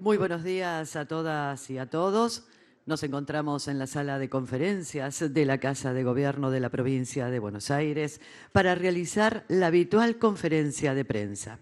Muy buenos días a todas y a todos. Nos encontramos en la sala de conferencias de la Casa de Gobierno de la Provincia de Buenos Aires para realizar la habitual conferencia de prensa.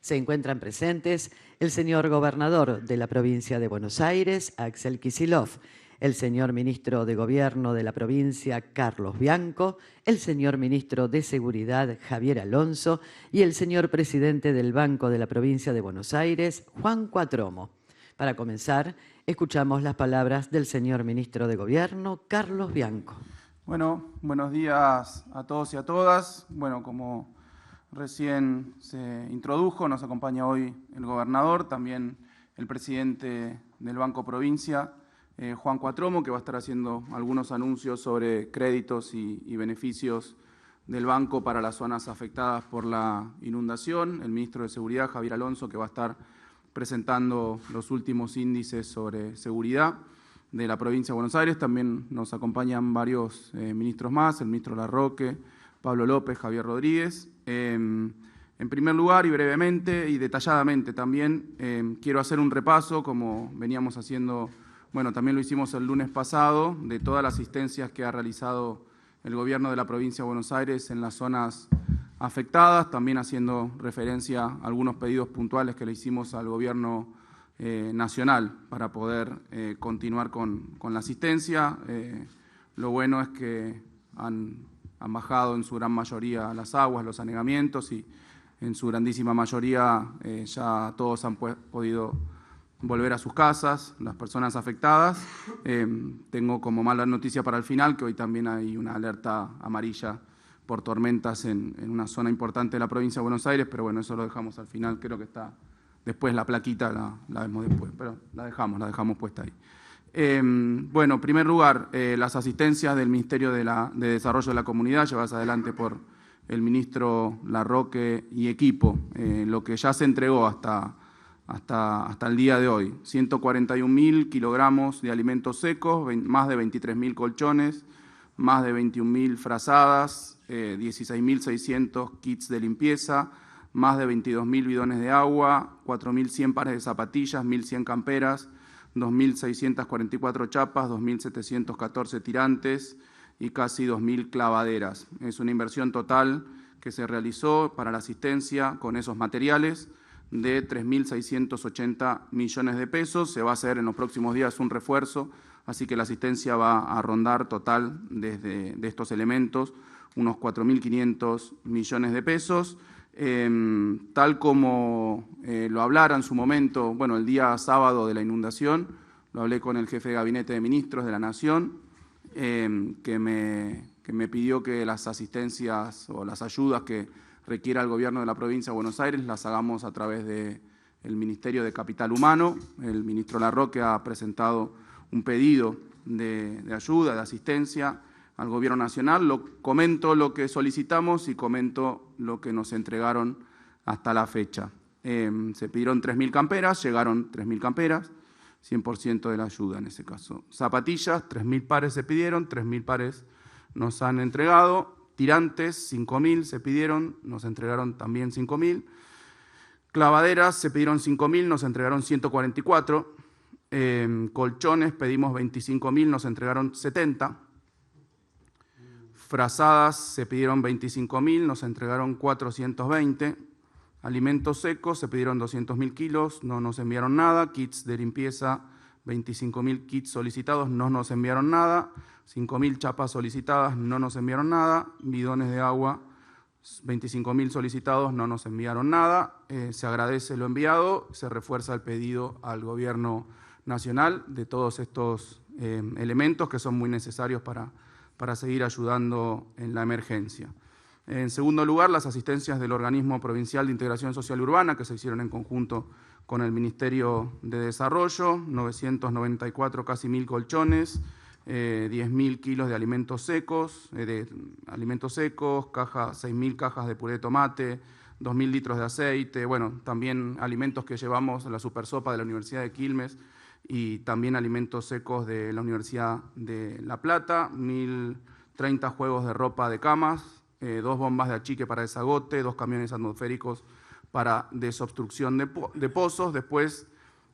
Se encuentran presentes el señor gobernador de la Provincia de Buenos Aires, Axel Kicillof, el señor ministro de Gobierno de la provincia, Carlos Bianco, el señor ministro de Seguridad, Javier Alonso, y el señor presidente del Banco de la Provincia de Buenos Aires, Juan Cuatromo. Para comenzar, escuchamos las palabras del señor ministro de Gobierno, Carlos Bianco. Bueno, buenos días a todos y a todas. Bueno, como recién se introdujo, nos acompaña hoy el gobernador, también el presidente del Banco Provincia, Juan Cuatromo, que va a estar haciendo algunos anuncios sobre créditos y beneficios del banco para las zonas afectadas por la inundación. El ministro de Seguridad, Javier Alonso, que va a estar presentando los últimos índices sobre seguridad de la provincia de Buenos Aires. También nos acompañan varios ministros más, el ministro Larroque, Pablo López, Javier Rodríguez. En primer lugar, y brevemente y detalladamente también, quiero hacer un repaso, como veníamos haciendo, bueno, también lo hicimos el lunes pasado, de todas las asistencias que ha realizado el gobierno de la provincia de Buenos Aires en las zonas afectadas, también haciendo referencia a algunos pedidos puntuales que le hicimos al gobierno nacional para poder continuar con la asistencia. Lo bueno es que han bajado en su gran mayoría las aguas, los anegamientos, y en su grandísima mayoría ya todos han podido volver a sus casas, las personas afectadas. Tengo como mala noticia para el final que hoy también hay una alerta amarilla por tormentas en una zona importante de la provincia de Buenos Aires, pero bueno, eso lo dejamos al final, creo que está después la plaquita, la vemos después, pero la dejamos puesta ahí. Bueno, en primer lugar, las asistencias del Ministerio de Desarrollo de la Comunidad, llevadas adelante por el ministro Larroque y equipo, lo que ya se entregó hasta el día de hoy: 141.000 kilogramos de alimentos secos, más de 23.000 colchones, más de 21.000 frazadas, 16.600 kits de limpieza, más de 22.000 bidones de agua, 4.100 pares de zapatillas, 1.100 camperas, 2.644 chapas, 2.714 tirantes y casi 2.000 clavaderas. Es una inversión total que se realizó para la asistencia con esos materiales de 3.680 millones de pesos. Se va a hacer en los próximos días un refuerzo, así que la asistencia va a rondar total de estos elementos unos 4.500 millones de pesos. Tal como lo hablara en su momento, bueno, el día sábado de la inundación, lo hablé con el jefe de gabinete de ministros de la Nación, que me pidió que las asistencias o las ayudas que requiera el gobierno de la provincia de Buenos Aires las hagamos a través del Ministerio de Capital Humano. El ministro Larroque ha presentado un pedido de ayuda, de asistencia al Gobierno Nacional. Comento lo que solicitamos y comento lo que nos entregaron hasta la fecha. Se pidieron 3.000 camperas, llegaron 3.000 camperas, 100% de la ayuda en ese caso. Zapatillas, 3.000 pares se pidieron, 3.000 pares nos han entregado. Tirantes, 5.000 se pidieron, nos entregaron también 5.000. Clavaderas se pidieron 5.000, nos entregaron 144. Colchones pedimos 25.000, nos entregaron 70. Frazadas se pidieron 25.000, nos entregaron 420. Alimentos secos se pidieron 200.000 kilos, no nos enviaron nada. Kits de limpieza, 25.000 kits solicitados, no nos enviaron nada. 5.000 chapas solicitadas, no nos enviaron nada. Bidones de agua, 25.000 solicitados, no nos enviaron nada. Se agradece lo enviado, se refuerza el pedido al Gobierno Nacional de todos estos elementos que son muy necesarios para seguir ayudando en la emergencia. En segundo lugar, las asistencias del Organismo Provincial de Integración Social Urbana, que se hicieron en conjunto con el Ministerio de Desarrollo, 994, casi 1.000 colchones, 10.000 kilos de alimentos secos, 6.000 cajas de puré de tomate, 2.000 litros de aceite, bueno, también alimentos que llevamos a la Supersopa de la Universidad de Quilmes y también alimentos secos de la Universidad de La Plata, 1.030 juegos de ropa de camas, 2 bombas de achique para desagote, 2 camiones atmosféricos para desobstrucción de pozos. Después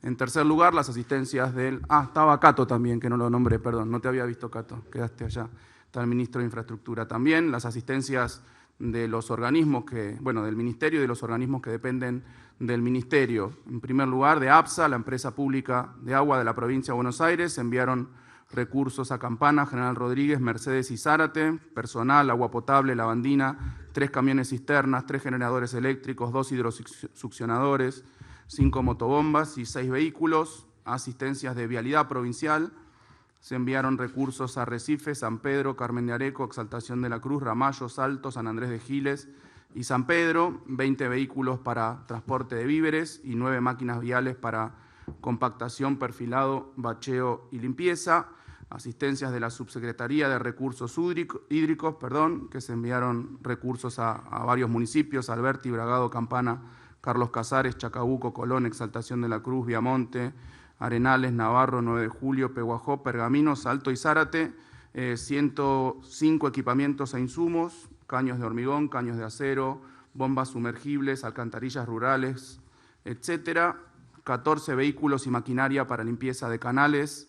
En tercer lugar, las asistencias del... estaba Cato también, que no lo nombré, perdón, no te había visto, Cato, quedaste allá. Está el ministro de Infraestructura también. Las asistencias de los organismos del Ministerio y de los organismos que dependen del Ministerio. En primer lugar, de APSA, la empresa pública de agua de la provincia de Buenos Aires, enviaron recursos a Campana, General Rodríguez, Mercedes y Zárate, personal, agua potable, lavandina, 3 camiones cisternas, 3 generadores eléctricos, 2 hidrosuccionadores, 5 motobombas y 6 vehículos. Asistencias de Vialidad Provincial, se enviaron recursos a Recife, San Pedro, Carmen de Areco, Exaltación de la Cruz, Ramallo, Salto, San Andrés de Giles y San Pedro, 20 vehículos para transporte de víveres y 9 máquinas viales para compactación, perfilado, bacheo y limpieza. Asistencias de la Subsecretaría de Recursos Hídricos, que se enviaron recursos a varios municipios: Alberti, Bragado, Campana, Carlos Casares, Chacabuco, Colón, Exaltación de la Cruz, Viamonte, Arenales, Navarro, 9 de Julio, Peguajó, Pergamino, Salto y Zárate. 105 equipamientos e insumos: caños de hormigón, caños de acero, bombas sumergibles, alcantarillas rurales, etcétera. 14 vehículos y maquinaria para limpieza de canales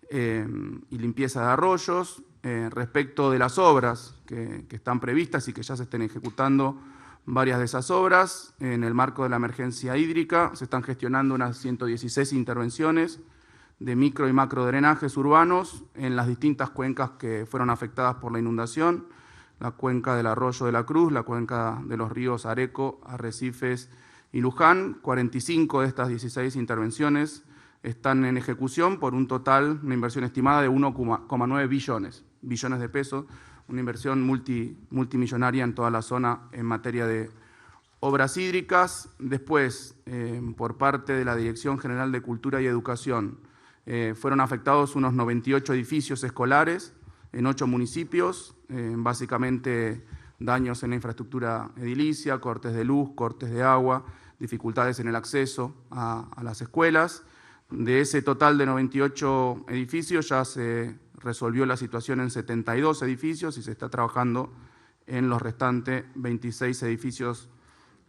y limpieza de arroyos. Respecto de las obras que están previstas y que ya se estén ejecutando varias de esas obras, en el marco de la emergencia hídrica se están gestionando unas 116 intervenciones de micro y macro drenajes urbanos en las distintas cuencas que fueron afectadas por la inundación: la cuenca del Arroyo de la Cruz, la cuenca de los ríos Areco, Arrecifes y Luján. 45 de estas 16 intervenciones están en ejecución por un total, una inversión estimada de 1,9 billones de pesos, una inversión multimillonaria en toda la zona en materia de obras hídricas. Después, por parte de la Dirección General de Cultura y Educación, fueron afectados unos 98 edificios escolares en 8 municipios, básicamente daños en la infraestructura edilicia, cortes de luz, cortes de agua, dificultades en el acceso a las escuelas. De ese total de 98 edificios ya se resolvió la situación en 72 edificios y se está trabajando en los restantes 26 edificios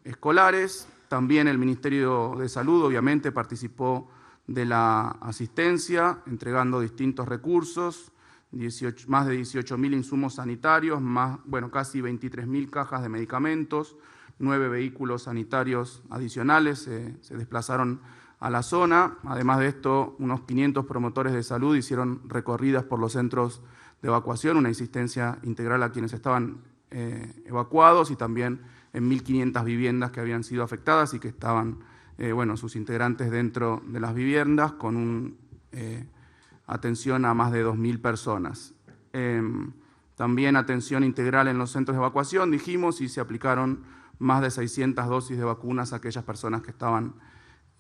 escolares. También el Ministerio de Salud, obviamente, participó de la asistencia, entregando distintos recursos, más de 18.000 insumos sanitarios, casi 23.000 cajas de medicamentos, 9 vehículos sanitarios adicionales se desplazaron a la zona. Además de esto, unos 500 promotores de salud hicieron recorridas por los centros de evacuación, una asistencia integral a quienes estaban evacuados, y también en 1.500 viviendas que habían sido afectadas y que estaban sus integrantes dentro de las viviendas, con atención a más de 2.000 personas. También atención integral en los centros de evacuación, dijimos, y se aplicaron más de 600 dosis de vacunas a aquellas personas que estaban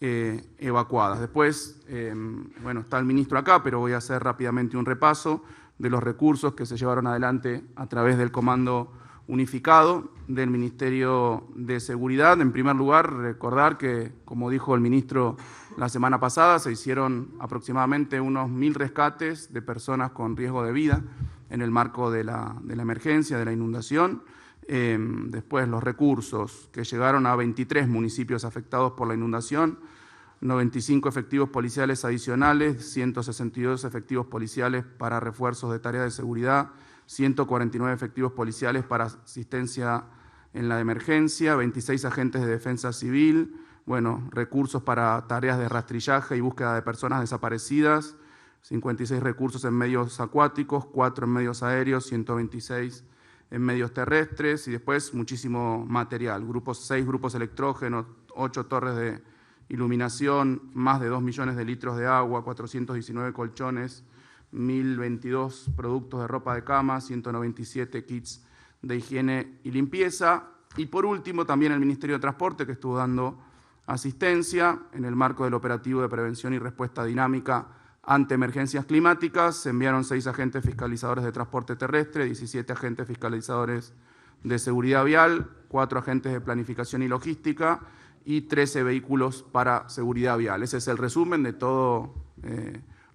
evacuadas. Después, está el ministro acá, pero voy a hacer rápidamente un repaso de los recursos que se llevaron adelante a través del Comando Unificado del Ministerio de Seguridad. En primer lugar, recordar que, como dijo el ministro la semana pasada, se hicieron aproximadamente unos 1.000 rescates de personas con riesgo de vida en el marco de la emergencia, de la inundación. Después, los recursos que llegaron a 23 municipios afectados por la inundación: 95 efectivos policiales adicionales, 162 efectivos policiales para refuerzos de tareas de seguridad, 149 efectivos policiales para asistencia en la emergencia, 26 agentes de defensa civil, recursos para tareas de rastrillaje y búsqueda de personas desaparecidas, 56 recursos en medios acuáticos, 4 en medios aéreos, 126 en medios terrestres, y después muchísimo material: 6 grupos electrógenos, 8 torres de iluminación, más de 2 millones de litros de agua, 419 colchones, 1.022 productos de ropa de cama, 197 kits de higiene y limpieza. Y por último, también el Ministerio de Transporte, que estuvo dando asistencia en el marco del operativo de prevención y respuesta dinámica ante emergencias climáticas. Se enviaron 6 agentes fiscalizadores de transporte terrestre, 17 agentes fiscalizadores de seguridad vial, 4 agentes de planificación y logística y 13 vehículos para seguridad vial. Ese es el resumen de todo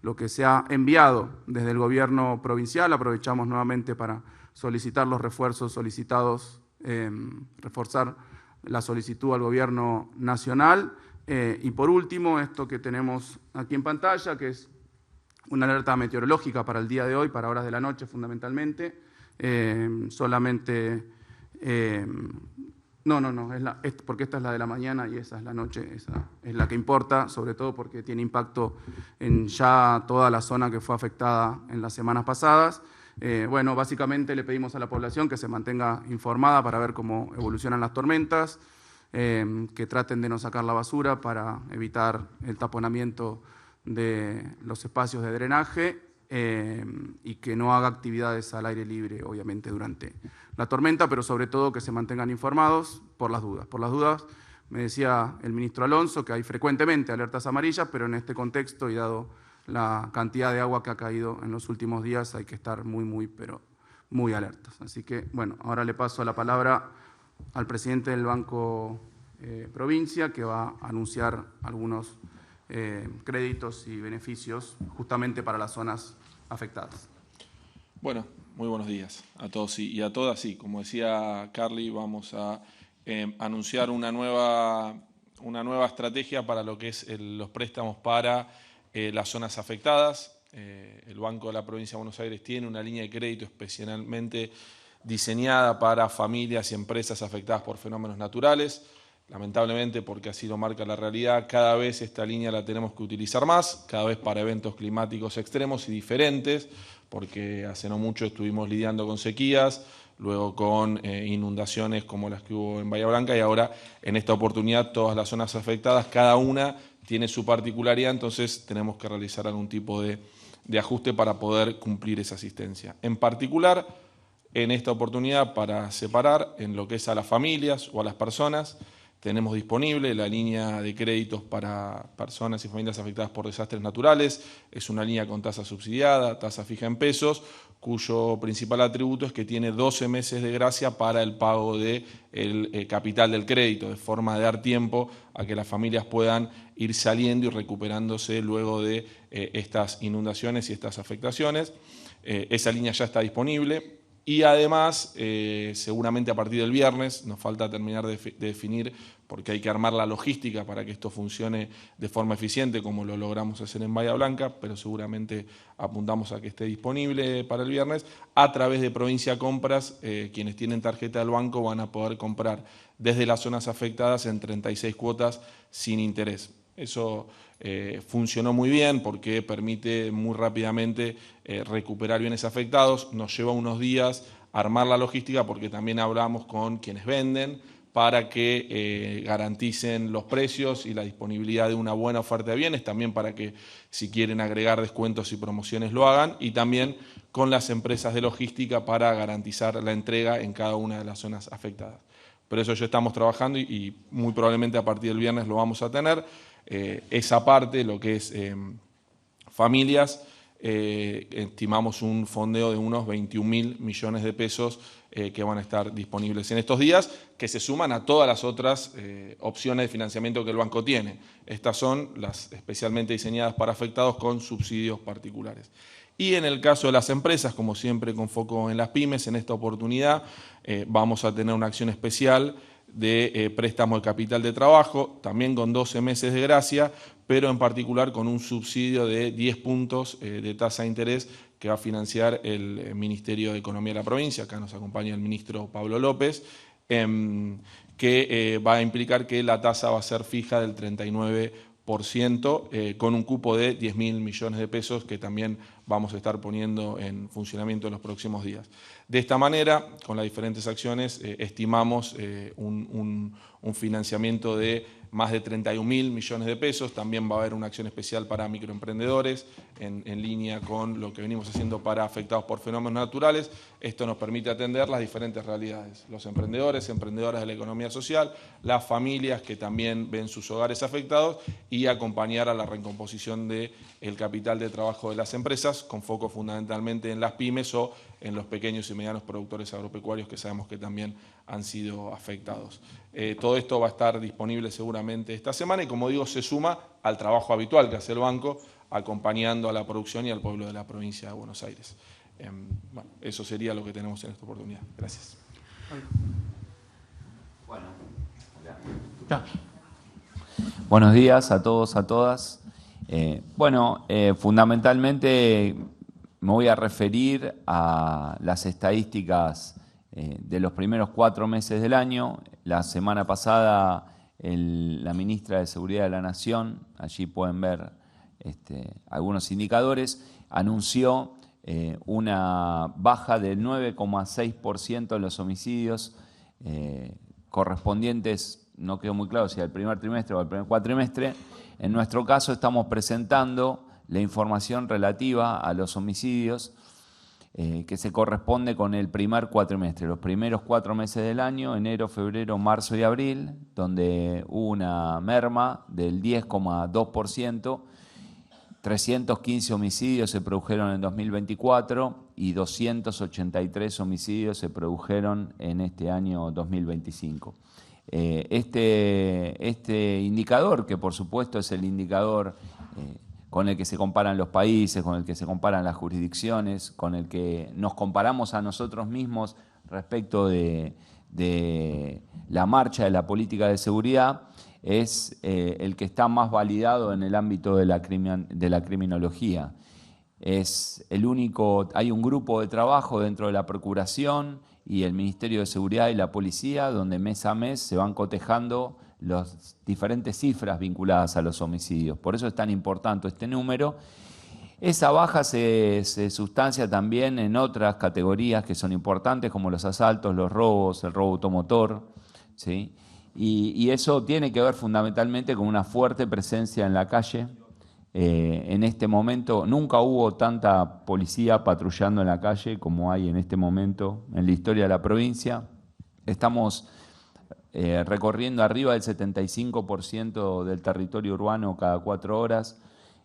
lo que se ha enviado desde el gobierno provincial. Aprovechamos nuevamente para solicitar los refuerzos solicitados, reforzar la solicitud al gobierno nacional, Y por último, esto que tenemos aquí en pantalla, que es una alerta meteorológica para el día de hoy, para horas de la noche fundamentalmente. Porque esta es la de la mañana y esa es la noche, esa es la que importa, sobre todo porque tiene impacto en ya toda la zona que fue afectada en las semanas pasadas. Bueno, básicamente le pedimos a la población que se mantenga informada para ver cómo evolucionan las tormentas, que traten de no sacar la basura para evitar el taponamiento de los espacios de drenaje y que no haga actividades al aire libre, obviamente, durante la tormenta, pero sobre todo que se mantengan informados por las dudas. Por las dudas, me decía el ministro Alonso que hay frecuentemente alertas amarillas, pero en este contexto y dado la cantidad de agua que ha caído en los últimos días hay que estar pero muy alertas. Así que, bueno, ahora le paso la palabra al presidente del Banco Provincia, que va a anunciar algunos créditos y beneficios justamente para las zonas afectadas. Bueno, muy buenos días a todos y a todas. Sí, como decía Carly, vamos a anunciar una nueva estrategia para lo que es los préstamos para las zonas afectadas. El Banco de la Provincia de Buenos Aires tiene una línea de crédito especialmente diseñada para familias y empresas afectadas por fenómenos naturales. Lamentablemente, porque así lo marca la realidad, cada vez esta línea la tenemos que utilizar más, cada vez para eventos climáticos extremos y diferentes, porque hace no mucho estuvimos lidiando con sequías, luego con inundaciones como las que hubo en Bahía Blanca y ahora en esta oportunidad todas las zonas afectadas, cada una tiene su particularidad, entonces tenemos que realizar algún tipo de ajuste para poder cumplir esa asistencia. En particular, en esta oportunidad, para separar en lo que es a las familias o a las personas, tenemos disponible la línea de créditos para personas y familias afectadas por desastres naturales. Es una línea con tasa subsidiada, tasa fija en pesos, cuyo principal atributo es que tiene 12 meses de gracia para el pago del capital del crédito, de forma de dar tiempo a que las familias puedan ir saliendo y recuperándose luego de estas inundaciones y estas afectaciones. Esa línea ya está disponible. Y además, seguramente a partir del viernes, nos falta terminar de definir, porque hay que armar la logística para que esto funcione de forma eficiente, como lo logramos hacer en Bahía Blanca, pero seguramente apuntamos a que esté disponible para el viernes. A través de Provincia Compras, quienes tienen tarjeta del banco van a poder comprar desde las zonas afectadas en 36 cuotas sin interés. Eso funcionó muy bien porque permite muy rápidamente recuperar bienes afectados. Nos lleva unos días armar la logística porque también hablamos con quienes venden para que garanticen los precios y la disponibilidad de una buena oferta de bienes, también para que si quieren agregar descuentos y promociones lo hagan, y también con las empresas de logística para garantizar la entrega en cada una de las zonas afectadas. Por eso ya estamos trabajando y muy probablemente a partir del viernes lo vamos a tener. Esa parte, lo que es familias, estimamos un fondeo de unos 21.000 millones de pesos que van a estar disponibles en estos días, que se suman a todas las otras opciones de financiamiento que el banco tiene. Estas son las especialmente diseñadas para afectados con subsidios particulares. Y en el caso de las empresas, como siempre con foco en las pymes, en esta oportunidad vamos a tener una acción especial de préstamo de capital de trabajo, también con 12 meses de gracia, pero en particular con un subsidio de 10 puntos de tasa de interés que va a financiar el Ministerio de Economía de la provincia. Acá nos acompaña el ministro Pablo López, que va a implicar que la tasa va a ser fija del 39%, con un cupo de 10.000 millones de pesos que también vamos a estar poniendo en funcionamiento en los próximos días. De esta manera, con las diferentes acciones, estimamos un financiamiento de más de 31.000 millones de pesos. También va a haber una acción especial para microemprendedores en línea con lo que venimos haciendo para afectados por fenómenos naturales. Esto nos permite atender las diferentes realidades. Los emprendedores, emprendedoras de la economía social, las familias que también ven sus hogares afectados y acompañar a la recomposición del capital de trabajo de las empresas, con foco fundamentalmente en las pymes o en los pequeños y medianos productores agropecuarios que sabemos que también han sido afectados. Todo esto va a estar disponible seguramente esta semana y, como digo, se suma al trabajo habitual que hace el banco acompañando a la producción y al pueblo de la provincia de Buenos Aires. Bueno, eso sería lo que tenemos en esta oportunidad. Gracias. Bueno, ya. Buenos días a todos, a todas. Fundamentalmente me voy a referir a las estadísticas de los primeros 4 meses del año. La semana pasada la ministra de Seguridad de la Nación, allí pueden ver algunos indicadores, anunció una baja del 9,6% en los homicidios correspondientes, no quedó muy claro si al primer trimestre o al primer cuatrimestre. En nuestro caso estamos presentando la información relativa a los homicidios que se corresponde con el primer cuatrimestre, los primeros 4 meses del año, enero, febrero, marzo y abril, donde hubo una merma del 10,2%, 315 homicidios se produjeron en 2024 y 283 homicidios se produjeron en este año 2025. Este indicador, que por supuesto es el indicador con el que se comparan los países, con el que se comparan las jurisdicciones, con el que nos comparamos a nosotros mismos respecto de la marcha de la política de seguridad, es el que está más validado en el ámbito de la criminología. Es el único, hay un grupo de trabajo dentro de la Procuración y el Ministerio de Seguridad y la Policía, donde mes a mes se van cotejando las diferentes cifras vinculadas a los homicidios. Por eso es tan importante este número. Esa baja se sustancia también en otras categorías que son importantes, como los asaltos, los robos, el robo automotor, ¿sí? Y eso tiene que ver fundamentalmente con una fuerte presencia en la calle. En este momento nunca hubo tanta policía patrullando en la calle como hay en este momento en la historia de la provincia. Estamos recorriendo arriba del 75% del territorio urbano cada 4 horas.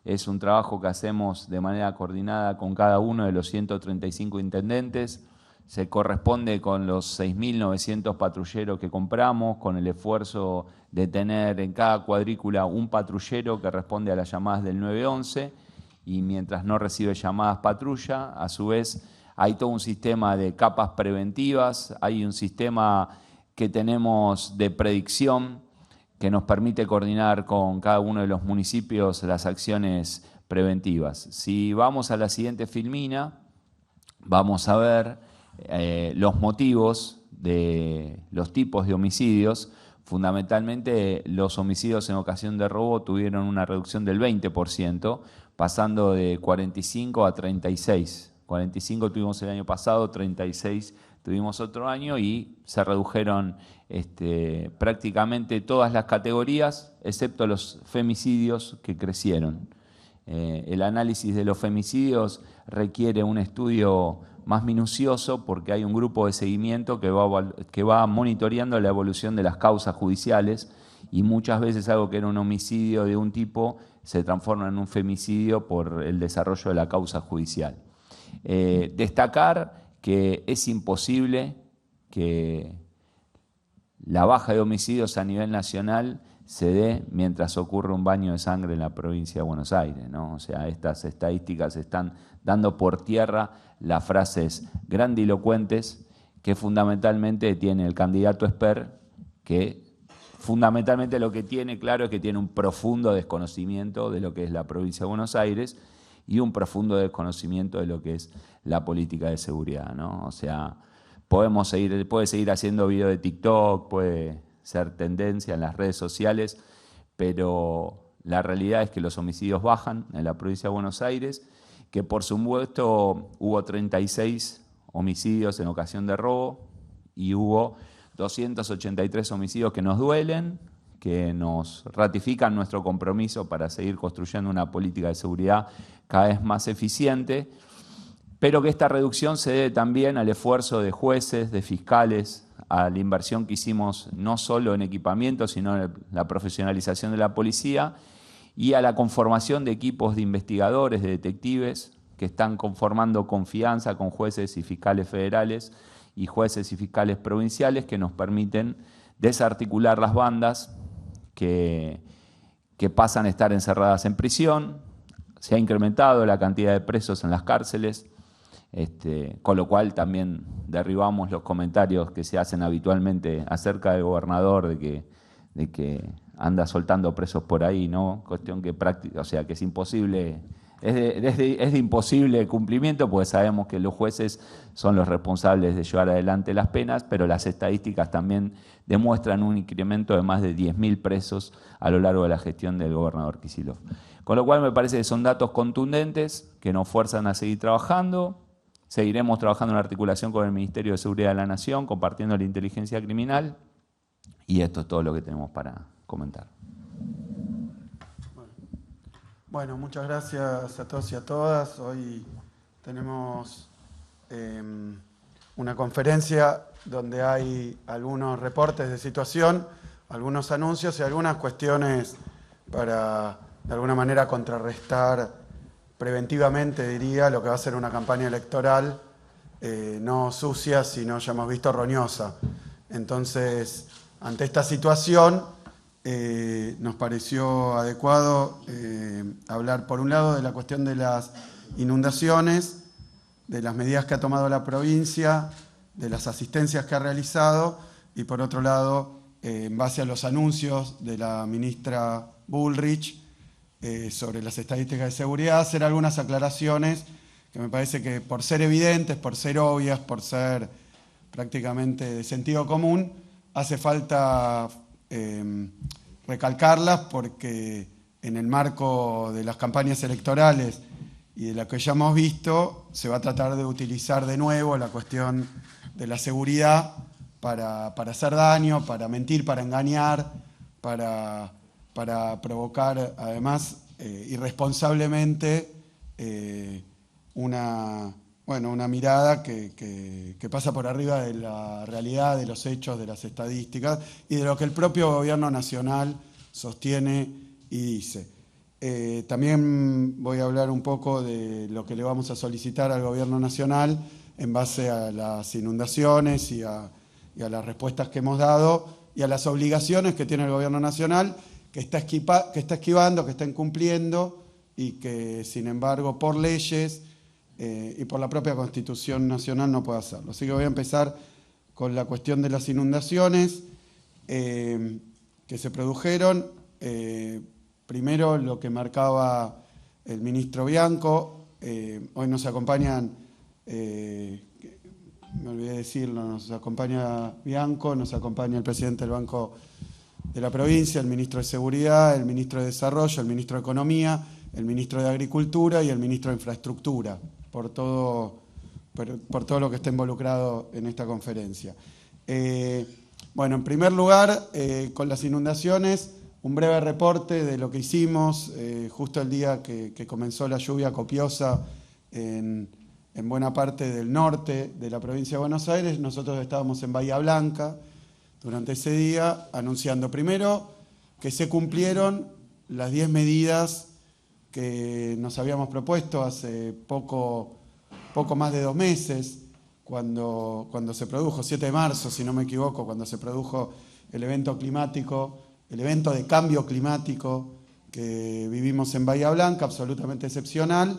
Es un trabajo que hacemos de manera coordinada con cada uno de los 135 intendentes. Se corresponde con los 6.900 patrulleros que compramos, con el esfuerzo de tener en cada cuadrícula un patrullero que responde a las llamadas del 911 y mientras no recibe llamadas patrulla, a su vez hay todo un sistema de capas preventivas, hay un sistema que tenemos de predicción que nos permite coordinar con cada uno de los municipios las acciones preventivas. Si vamos a la siguiente filmina, vamos a ver los motivos de los tipos de homicidios. Fundamentalmente los homicidios en ocasión de robo tuvieron una reducción del 20%, pasando de 45 a 36. 45 tuvimos el año pasado, 36 tuvimos otro año y se redujeron prácticamente todas las categorías, excepto los femicidios que crecieron. El análisis de los femicidios requiere un estudio más minucioso porque hay un grupo de seguimiento que va monitoreando la evolución de las causas judiciales y muchas veces algo que era un homicidio de un tipo se transforma en un femicidio por el desarrollo de la causa judicial. Destacar que es imposible que la baja de homicidios a nivel nacional se dé mientras ocurre un baño de sangre en la provincia de Buenos Aires, ¿no? O sea, estas estadísticas están dando por tierra las frases grandilocuentes que fundamentalmente tiene el candidato Esper, que fundamentalmente lo que tiene claro es que tiene un profundo desconocimiento de lo que es la provincia de Buenos Aires y un profundo desconocimiento de lo que es la política de seguridad, ¿no? O sea, puede seguir haciendo video de TikTok, puede ser tendencia en las redes sociales, pero la realidad es que los homicidios bajan en la provincia de Buenos Aires, que por supuesto hubo 36 homicidios en ocasión de robo y hubo 283 homicidios que nos duelen, que nos ratifican nuestro compromiso para seguir construyendo una política de seguridad cada vez más eficiente, pero que esta reducción se debe también al esfuerzo de jueces, de fiscales, a la inversión que hicimos no solo en equipamiento, sino en la profesionalización de la policía y a la conformación de equipos de investigadores, de detectives, que están conformando confianza con jueces y fiscales federales y jueces y fiscales provinciales que nos permiten desarticular las bandas que pasan a estar encerradas en prisión. Se ha incrementado la cantidad de presos en las cárceles, con lo cual también derribamos los comentarios que se hacen habitualmente acerca del gobernador de que anda soltando presos por ahí, ¿no? Cuestión que o sea, que es imposible, es de imposible cumplimiento, porque sabemos que los jueces son los responsables de llevar adelante las penas, pero las estadísticas también demuestran un incremento de más de 10.000 presos a lo largo de la gestión del gobernador Kicillof. Con lo cual me parece que son datos contundentes que nos fuerzan a seguir trabajando. Seguiremos trabajando en articulación con el Ministerio de Seguridad de la Nación, compartiendo la inteligencia criminal, y esto es todo lo que tenemos para comentar. Bueno, muchas gracias a todos y a todas. Hoy tenemos una conferencia donde hay algunos reportes de situación, algunos anuncios y algunas cuestiones para, de alguna manera, contrarrestar preventivamente, diría, lo que va a ser una campaña electoral no sucia, sino, ya hemos visto, roñosa. Entonces, ante esta situación, nos pareció adecuado hablar, por un lado, de la cuestión de las inundaciones, de las medidas que ha tomado la provincia, de las asistencias que ha realizado, y por otro lado, en base a los anuncios de la ministra Bullrich sobre las estadísticas de seguridad, hacer algunas aclaraciones que me parece que, por ser evidentes, por ser obvias, por ser prácticamente de sentido común, hace falta recalcarlas, porque en el marco de las campañas electorales y de lo que ya hemos visto, se va a tratar de utilizar de nuevo la cuestión de la seguridad para hacer daño, para mentir, para engañar, para provocar, además, irresponsablemente, una mirada que pasa por arriba de la realidad, de los hechos, de las estadísticas y de lo que el propio gobierno nacional sostiene y dice. También voy a hablar un poco de lo que le vamos a solicitar al gobierno nacional en base a las inundaciones y a las respuestas que hemos dado y a las obligaciones que tiene el gobierno nacional, que está esquivando, que está incumpliendo y que, sin embargo, por leyes y por la propia Constitución Nacional no puede hacerlo. Así que voy a empezar con la cuestión de las inundaciones que se produjeron. Primero, lo que marcaba el ministro Bianco. Hoy nos acompañan, me olvidé decirlo, nos acompaña Bianco, nos acompaña el presidente del Banco de la provincia, el ministro de Seguridad, el ministro de Desarrollo, el ministro de Economía, el ministro de Agricultura y el ministro de Infraestructura, por todo lo que está involucrado en esta conferencia. Bueno, en primer lugar, con las inundaciones, un breve reporte de lo que hicimos justo el día que comenzó la lluvia copiosa en buena parte del norte de la provincia de Buenos Aires. Nosotros estábamos en Bahía Blanca durante ese día, anunciando primero que se cumplieron las 10 medidas que nos habíamos propuesto hace poco más de 2 meses, cuando se produjo, 7 de marzo, si no me equivoco, cuando se produjo el evento climático, el evento de cambio climático que vivimos en Bahía Blanca, absolutamente excepcional.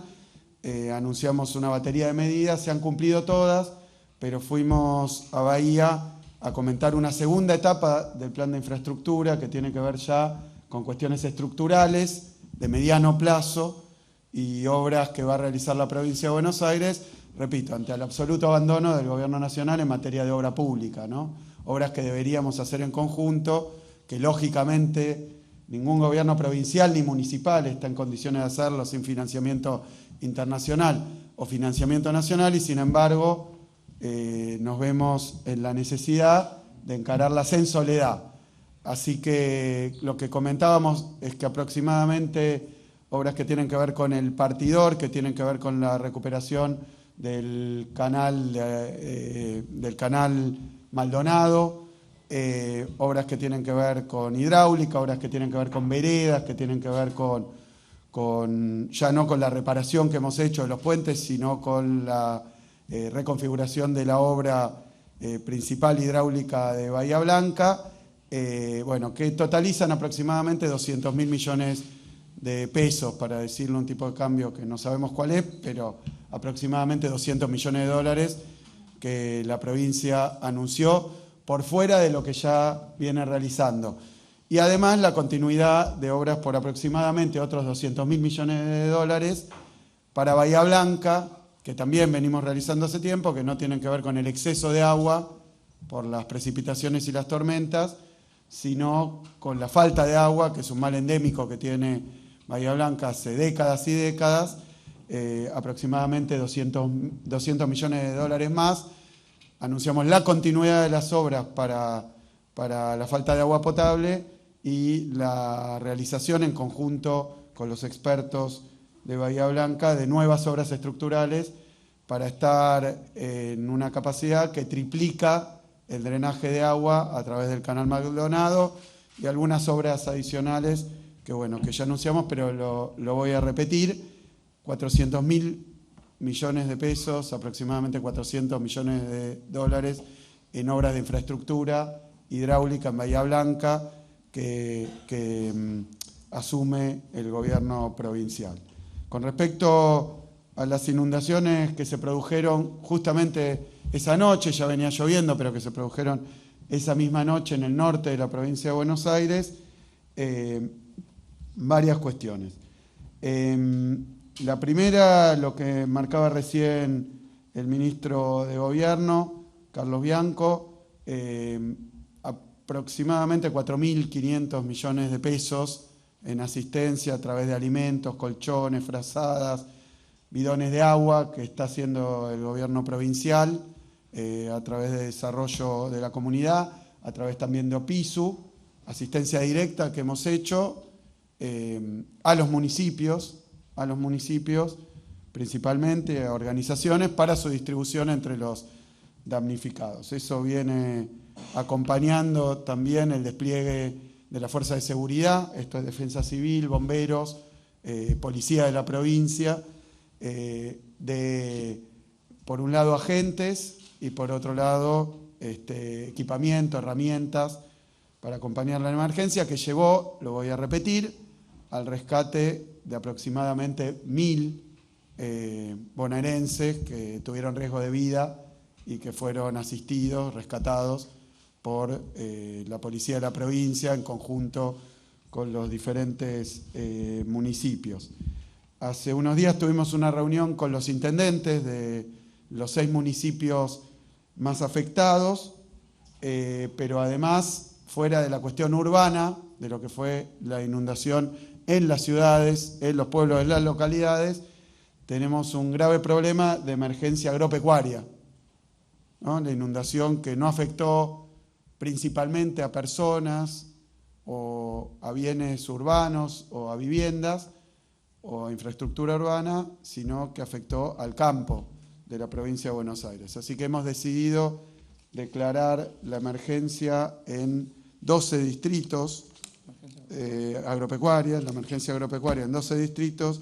Anunciamos una batería de medidas, se han cumplido todas, pero fuimos a Bahía a comentar una segunda etapa del plan de infraestructura que tiene que ver ya con cuestiones estructurales de mediano plazo y obras que va a realizar la provincia de Buenos Aires, repito, ante el absoluto abandono del gobierno nacional en materia de obra pública, ¿no? Obras que deberíamos hacer en conjunto, que lógicamente ningún gobierno provincial ni municipal está en condiciones de hacerlo sin financiamiento internacional o financiamiento nacional, y sin embargo nos vemos en la necesidad de encararlas en soledad. Así que lo que comentábamos es que aproximadamente obras que tienen que ver con el partidor, que tienen que ver con la recuperación del canal Maldonado, obras que tienen que ver con hidráulica, obras que tienen que ver con veredas, que tienen que ver con ya no con la reparación que hemos hecho de los puentes, sino con la reconfiguración de la obra principal hidráulica de Bahía Blanca, que totalizan aproximadamente 200.000 millones de pesos, para decirle un tipo de cambio que no sabemos cuál es, pero aproximadamente 200 millones de dólares que la provincia anunció por fuera de lo que ya viene realizando. y además la continuidad de obras por aproximadamente otros 200.000 millones de dólares para Bahía Blanca, que también venimos realizando hace tiempo, que no tienen que ver con el exceso de agua por las precipitaciones y las tormentas, sino con la falta de agua, que es un mal endémico que tiene Bahía Blanca hace décadas y décadas, aproximadamente 200 millones de dólares más. Anunciamos la continuidad de las obras para la falta de agua potable y la realización en conjunto con los expertos de Bahía Blanca de nuevas obras estructurales para estar en una capacidad que triplica el drenaje de agua a través del Canal Maldonado y algunas obras adicionales que, bueno, que ya anunciamos, pero lo voy a repetir. 400.000 millones de pesos, aproximadamente 400 millones de dólares en obras de infraestructura hidráulica en Bahía Blanca que asume el gobierno provincial. Con respecto a las inundaciones que se produjeron justamente esa noche, ya venía lloviendo, pero que se produjeron esa misma noche en el norte de la provincia de Buenos Aires, varias cuestiones. La primera, lo que marcaba recién el ministro de Gobierno, Carlos Bianco, aproximadamente 4.500 millones de pesos en asistencia a través de alimentos, colchones, frazadas, bidones de agua que está haciendo el gobierno provincial a través de desarrollo de la comunidad, a través también de OPISU, asistencia directa que hemos hecho a los municipios, principalmente a organizaciones, para su distribución entre los damnificados. Eso viene acompañando también el despliegue de la Fuerza de Seguridad, esto es Defensa Civil, bomberos, Policía de la provincia, por un lado agentes y por otro lado equipamiento, herramientas para acompañar la emergencia, que llevó, lo voy a repetir, al rescate de aproximadamente 1.000 bonaerenses que tuvieron riesgo de vida y que fueron asistidos, rescatados por la Policía de la provincia en conjunto con los diferentes municipios. Hace unos días tuvimos una reunión con los intendentes de los 6 municipios más afectados, pero además, fuera de la cuestión urbana, de lo que fue la inundación en las ciudades, en los pueblos de las localidades, tenemos un grave problema de emergencia agropecuaria, ¿no? La inundación que no afectó principalmente a personas o a bienes urbanos o a viviendas o a infraestructura urbana, sino que afectó al campo de la provincia de Buenos Aires. Así que hemos decidido declarar la emergencia en 12 distritos agropecuarias, la emergencia agropecuaria en 12 distritos.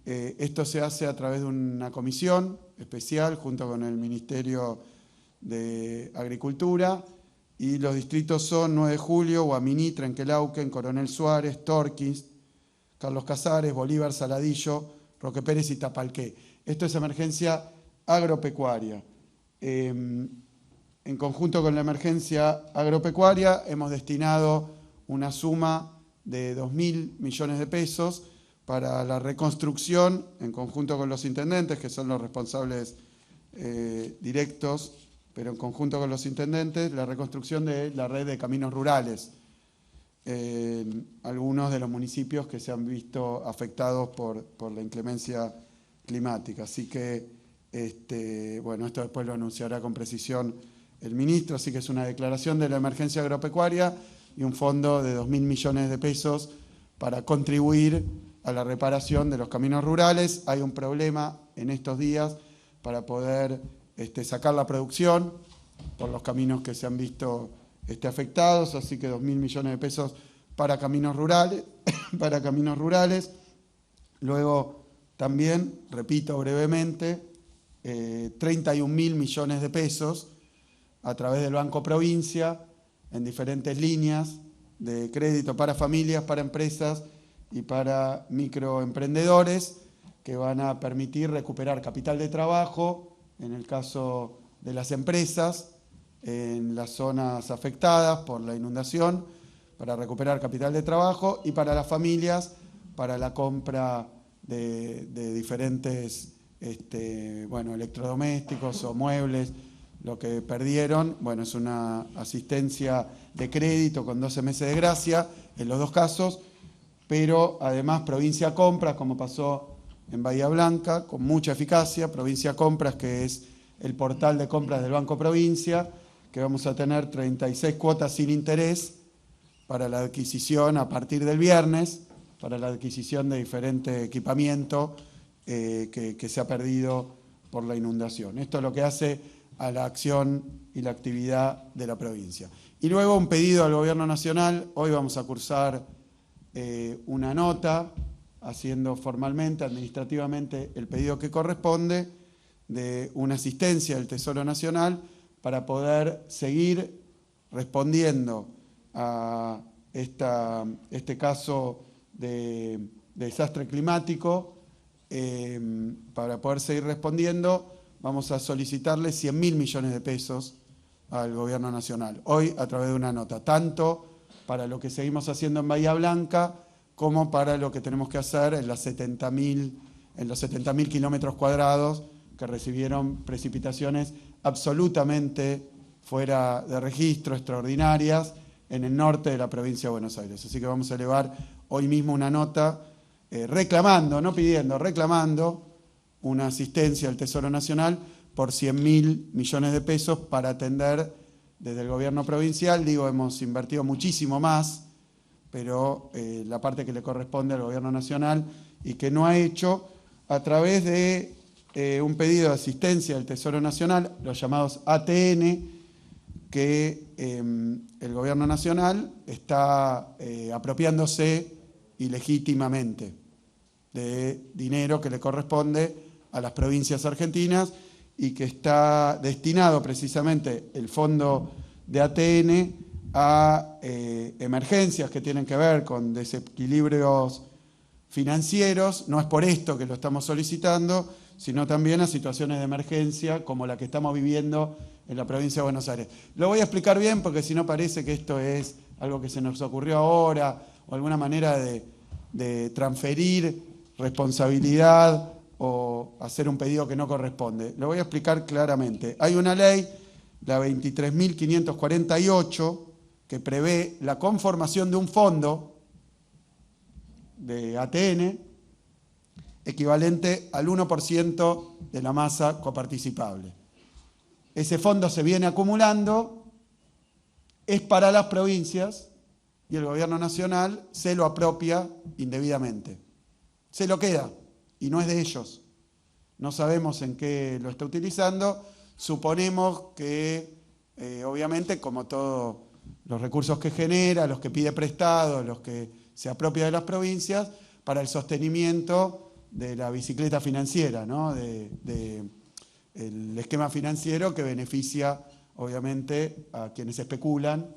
Esto se hace a través de una comisión especial junto con el Ministerio de Agricultura, y los distritos son 9 de Julio, Guaminí, Trenquelauquen, Coronel Suárez, Torquís, Carlos Casares, Bolívar, Saladillo, Roque Pérez y Tapalqué. Esto es emergencia agropecuaria. En conjunto con la emergencia agropecuaria hemos destinado una suma de 2.000 millones de pesos para la reconstrucción, en conjunto con los intendentes, que son los responsables directos, pero en conjunto con los intendentes, la reconstrucción de la red de caminos rurales en algunos de los municipios que se han visto afectados por la inclemencia climática. Así que, bueno, esto después lo anunciará con precisión el ministro, así que es una declaración de la emergencia agropecuaria y un fondo de 2.000 millones de pesos para contribuir a la reparación de los caminos rurales. Hay un problema en estos días para poder sacar la producción por los caminos que se han visto afectados, así que 2.000 millones de pesos para caminos rurales, Luego también, repito brevemente, 31.000 millones de pesos a través del Banco Provincia en diferentes líneas de crédito para familias, para empresas y para microemprendedores, que van a permitir recuperar capital de trabajo, en el caso de las empresas, en las zonas afectadas por la inundación, para recuperar capital de trabajo, y para las familias, para la compra de diferentes electrodomésticos o muebles, lo que perdieron. Bueno, es una asistencia de crédito con 12 meses de gracia en los dos casos, pero además Provincia Compras, como pasó en Bahía Blanca, con mucha eficacia. Provincia Compras, que es el portal de compras del Banco Provincia, que vamos a tener 36 cuotas sin interés para la adquisición a partir del viernes, para la adquisición de diferente equipamiento que se ha perdido por la inundación. Esto es lo que hace a la acción y la actividad de la provincia. Y luego un pedido al Gobierno Nacional. Hoy vamos a cursar una nota haciendo formalmente, administrativamente, el pedido que corresponde de una asistencia del Tesoro Nacional para poder seguir respondiendo a este caso de desastre climático. Para poder seguir respondiendo, vamos a solicitarle 100.000 millones de pesos al Gobierno Nacional, hoy a través de una nota, tanto para lo que seguimos haciendo en Bahía Blanca, como para lo que tenemos que hacer en los 70.000 kilómetros cuadrados que recibieron precipitaciones absolutamente fuera de registro, extraordinarias, en el norte de la provincia de Buenos Aires. Así que vamos a elevar hoy mismo una nota reclamando, no pidiendo, reclamando una asistencia del Tesoro Nacional por 100.000 millones de pesos para atender desde el gobierno provincial. Digo, hemos invertido muchísimo más, pero la parte que le corresponde al gobierno nacional y que no ha hecho a través de un pedido de asistencia del Tesoro Nacional, los llamados ATN, que el gobierno nacional está apropiándose ilegítimamente de dinero que le corresponde a las provincias argentinas y que está destinado precisamente el fondo de ATN a emergencias que tienen que ver con desequilibrios financieros. No es por esto que lo estamos solicitando, sino también a situaciones de emergencia como la que estamos viviendo en la provincia de Buenos Aires. Lo voy a explicar bien porque si no parece que esto es algo que se nos ocurrió ahora o alguna manera de transferir responsabilidad o hacer un pedido que no corresponde. Lo voy a explicar claramente. Hay una ley, la 23.548, que prevé la conformación de un fondo de ATN equivalente al 1% de la masa coparticipable. Ese fondo se viene acumulando, es para las provincias y el gobierno nacional se lo apropia indebidamente. Se lo queda y no es de ellos. No sabemos en qué lo está utilizando. Suponemos que, obviamente, como todos los recursos que genera, los que pide prestados, los que se apropia de las provincias, para el sostenimiento de la bicicleta financiera, ¿no? El esquema financiero que beneficia, obviamente, a quienes especulan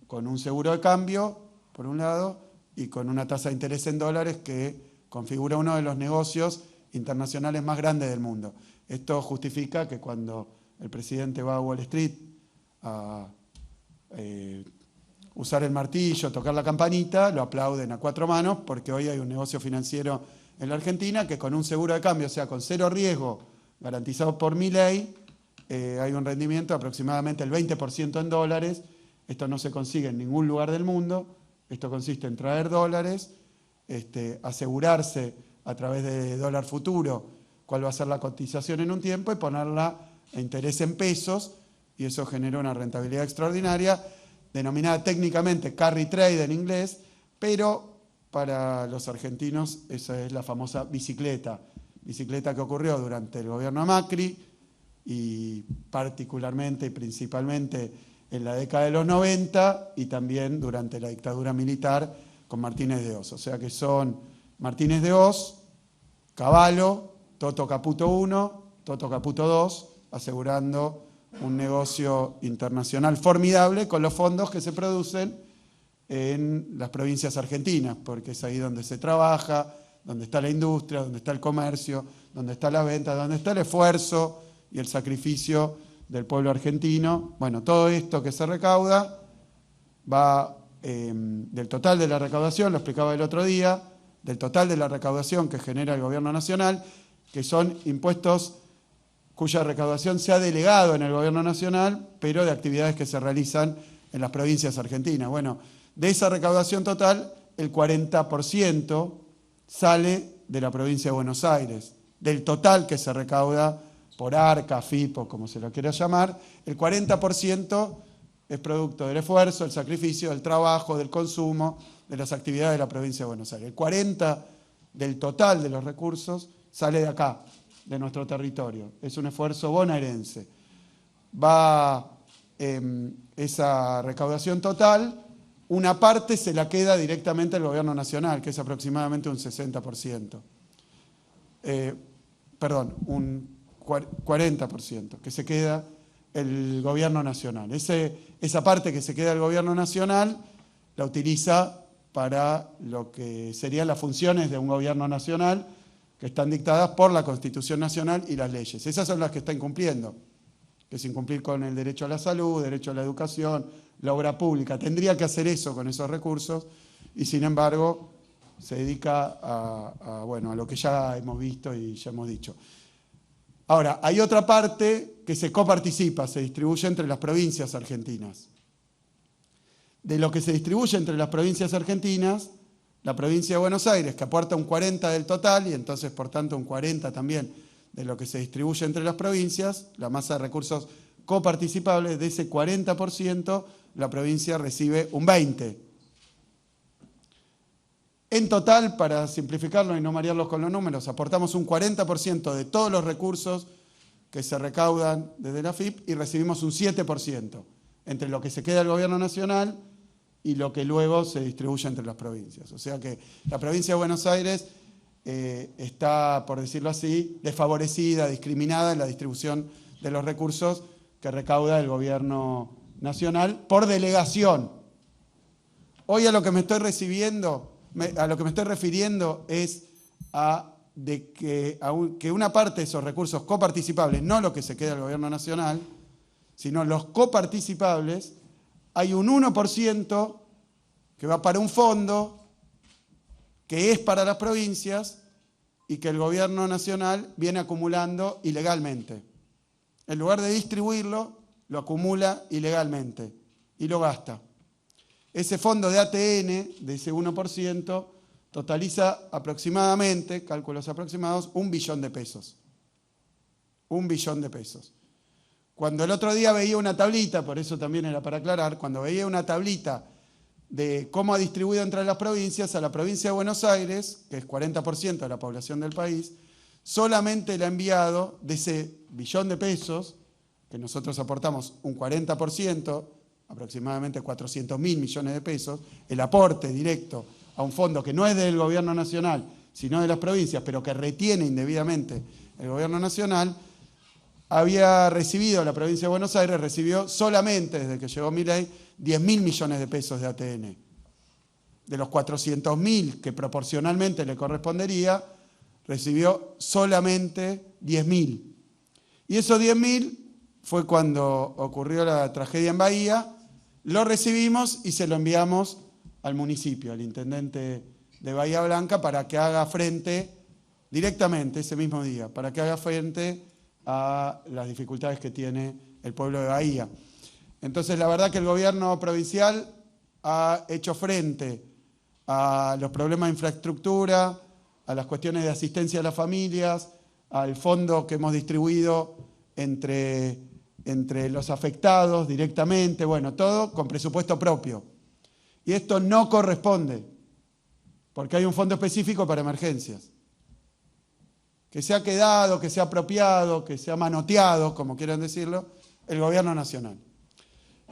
con un seguro de cambio, por un lado, y con una tasa de interés en dólares que configura uno de los negocios internacionales más grandes del mundo. Esto justifica que cuando el presidente va a Wall Street a usar el martillo, tocar la campanita, lo aplauden a cuatro manos, porque hoy hay un negocio financiero en la Argentina que con un seguro de cambio, o sea, con cero riesgo, garantizado por Milei, hay un rendimiento de aproximadamente el 20% en dólares. Esto no se consigue en ningún lugar del mundo. Esto consiste en traer dólares, asegurarse a través de dólar futuro cuál va a ser la cotización en un tiempo y ponerla a interés en pesos, y eso genera una rentabilidad extraordinaria, denominada técnicamente carry trade en inglés, pero para los argentinos esa es la famosa bicicleta que ocurrió durante el gobierno de Macri y particularmente y principalmente en la década de los 90 y también durante la dictadura militar con Martínez de Oz. O sea que son Martínez de Oz, Cavallo, Toto Caputo 1, Toto Caputo 2, asegurando un negocio internacional formidable con los fondos que se producen en las provincias argentinas, porque es ahí donde se trabaja, donde está la industria, donde está el comercio, donde está la venta, donde está el esfuerzo y el sacrificio del pueblo argentino. Bueno, todo esto que se recauda va del total de la recaudación, lo explicaba el otro día, del total de la recaudación que genera el gobierno nacional, que son impuestos cuya recaudación se ha delegado en el gobierno nacional, pero de actividades que se realizan en las provincias argentinas. Bueno, de esa recaudación total, el 40% sale de la provincia de Buenos Aires. Del total que se recauda por ARCA, FIPO, como se lo quiera llamar, el 40% es producto del esfuerzo, del sacrificio, del trabajo, del consumo, de las actividades de la provincia de Buenos Aires. El 40% del total de los recursos sale de acá, de nuestro territorio. Es un esfuerzo bonaerense. Va esa recaudación total, una parte se la queda directamente al gobierno nacional, que es aproximadamente un 60%. Un 40%, que se queda el gobierno nacional. Esa parte que se queda el gobierno nacional la utiliza para lo que serían las funciones de un gobierno nacional que están dictadas por la Constitución Nacional y las leyes. Esas son las que está incumpliendo, que es incumplir con el derecho a la salud, derecho a la educación, la obra pública. Tendría que hacer eso con esos recursos y, sin embargo, se dedica a lo que ya hemos visto y ya hemos dicho. Ahora, hay otra parte que se coparticipa, se distribuye entre las provincias argentinas. De lo que se distribuye entre las provincias argentinas, la provincia de Buenos Aires, que aporta un 40% del total y entonces, por tanto, un 40% también de lo que se distribuye entre las provincias, la masa de recursos coparticipables, de ese 40%, la provincia recibe un 20%. En total, para simplificarlo y no marearlos con los números, aportamos un 40% de todos los recursos que se recaudan desde la AFIP y recibimos un 7% entre lo que se queda del gobierno nacional y lo que luego se distribuye entre las provincias. O sea que la provincia de Buenos Aires está, por decirlo así, desfavorecida, discriminada en la distribución de los recursos que recauda el gobierno nacional por delegación. Hoy a lo que me estoy refiriendo es que una parte de esos recursos coparticipables, no lo que se queda del gobierno nacional, sino los coparticipables, hay un 1% que va para un fondo que es para las provincias y que el gobierno nacional viene acumulando ilegalmente. En lugar de distribuirlo, lo acumula ilegalmente y lo gasta. Ese fondo de ATN, de ese 1%, totaliza aproximadamente, cálculos aproximados, 1 billón de pesos. 1 billón de pesos. Cuando el otro día veía una tablita, por eso también era para aclarar, cuando veía una tablita de cómo ha distribuido entre las provincias, a la provincia de Buenos Aires, que es 40% de la población del país, solamente le ha enviado de ese billón de pesos, que nosotros aportamos un 40%, aproximadamente 400.000 millones de pesos, el aporte directo a un fondo que no es del gobierno nacional, sino de las provincias, pero que retiene indebidamente el gobierno nacional, había recibido, la provincia de Buenos Aires recibió solamente, desde que llegó Milei, 10.000 millones de pesos de ATN. De los 400.000 que proporcionalmente le correspondería, recibió solamente 10.000. Y esos 10.000 fue cuando ocurrió la tragedia en Bahía, lo recibimos y se lo enviamos al municipio, al intendente de Bahía Blanca, para que haga frente directamente ese mismo día, para que haga frente a las dificultades que tiene el pueblo de Bahía. Entonces, la verdad que el gobierno provincial ha hecho frente a los problemas de infraestructura, a las cuestiones de asistencia a las familias, al fondo que hemos distribuido entre los afectados directamente, bueno, todo con presupuesto propio. Y esto no corresponde, porque hay un fondo específico para emergencias, que se ha quedado, que se ha apropiado, que se ha manoteado, como quieran decirlo, el gobierno nacional.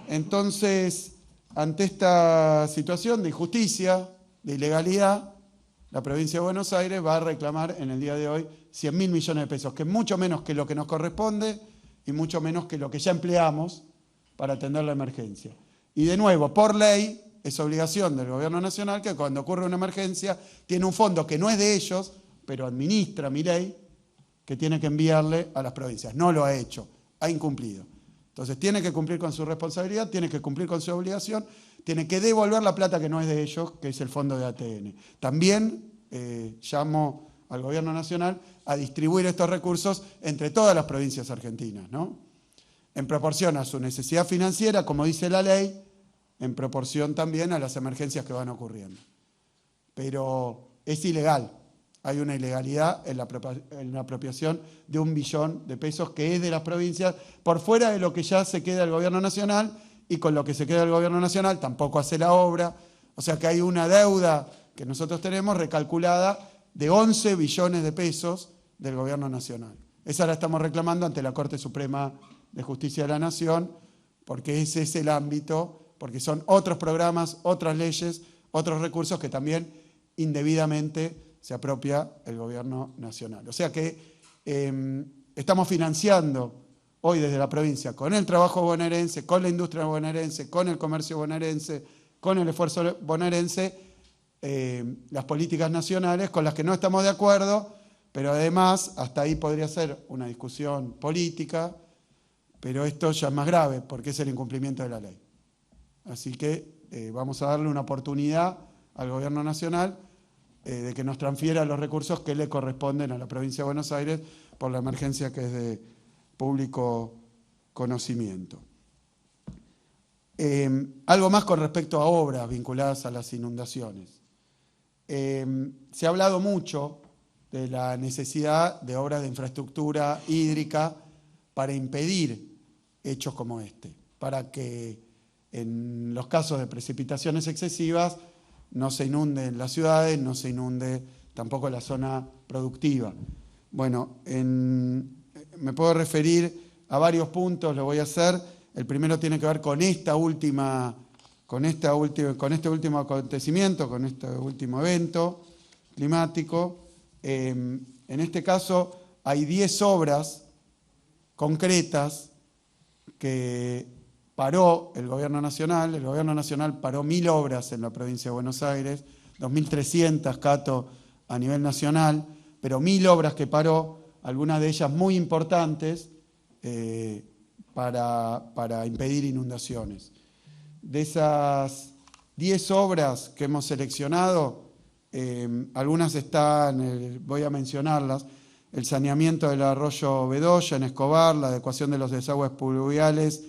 Entonces, ante esta situación de injusticia, de ilegalidad, la provincia de Buenos Aires va a reclamar en el día de hoy 100.000 millones de pesos, que es mucho menos que lo que nos corresponde y mucho menos que lo que ya empleamos para atender la emergencia. Y de nuevo, por ley, es obligación del gobierno nacional que cuando ocurre una emergencia tiene un fondo que no es de ellos, pero administra Milei, que tiene que enviarle a las provincias. No lo ha hecho, ha incumplido. Entonces tiene que cumplir con su responsabilidad, tiene que cumplir con su obligación, tiene que devolver la plata que no es de ellos, que es el fondo de ATN. También llamo al Gobierno Nacional a distribuir estos recursos entre todas las provincias argentinas, ¿no? En proporción a su necesidad financiera, como dice la ley, en proporción también a las emergencias que van ocurriendo. Pero es ilegal. Hay una ilegalidad en la apropiación de 1 billón de pesos que es de las provincias, por fuera de lo que ya se queda el Gobierno Nacional, y con lo que se queda el Gobierno Nacional tampoco hace la obra. O sea que hay una deuda que nosotros tenemos recalculada de 11 billones de pesos del Gobierno Nacional. Esa la estamos reclamando ante la Corte Suprema de Justicia de la Nación, porque ese es el ámbito, porque son otros programas, otras leyes, otros recursos que también indebidamente se apropia el Gobierno Nacional. O sea que estamos financiando hoy desde la provincia, con el trabajo bonaerense, con la industria bonaerense, con el comercio bonaerense, con el esfuerzo bonaerense, las políticas nacionales con las que no estamos de acuerdo, pero además hasta ahí podría ser una discusión política, pero esto ya es más grave porque es el incumplimiento de la ley. Así que vamos a darle una oportunidad al Gobierno Nacional de que nos transfiera los recursos que le corresponden a la provincia de Buenos Aires por la emergencia que es de público conocimiento. Algo más con respecto a obras vinculadas a las inundaciones. Se ha hablado mucho de la necesidad de obras de infraestructura hídrica para impedir hechos como este, para que en los casos de precipitaciones excesivas no se inunden las ciudades, no se inunde tampoco la zona productiva. Bueno, me puedo referir a varios puntos, lo voy a hacer. El primero tiene que ver con este último acontecimiento, con este último evento climático. En este caso hay 10 obras concretas que paró el Gobierno Nacional. El Gobierno Nacional paró 1.000 obras en la provincia de Buenos Aires, 2.300, Cato, a nivel nacional, pero 1.000 obras que paró, algunas de ellas muy importantes para impedir inundaciones. De esas 10 obras que hemos seleccionado, algunas están, voy a mencionarlas: el saneamiento del arroyo Bedoya en Escobar, la adecuación de los desagües pluviales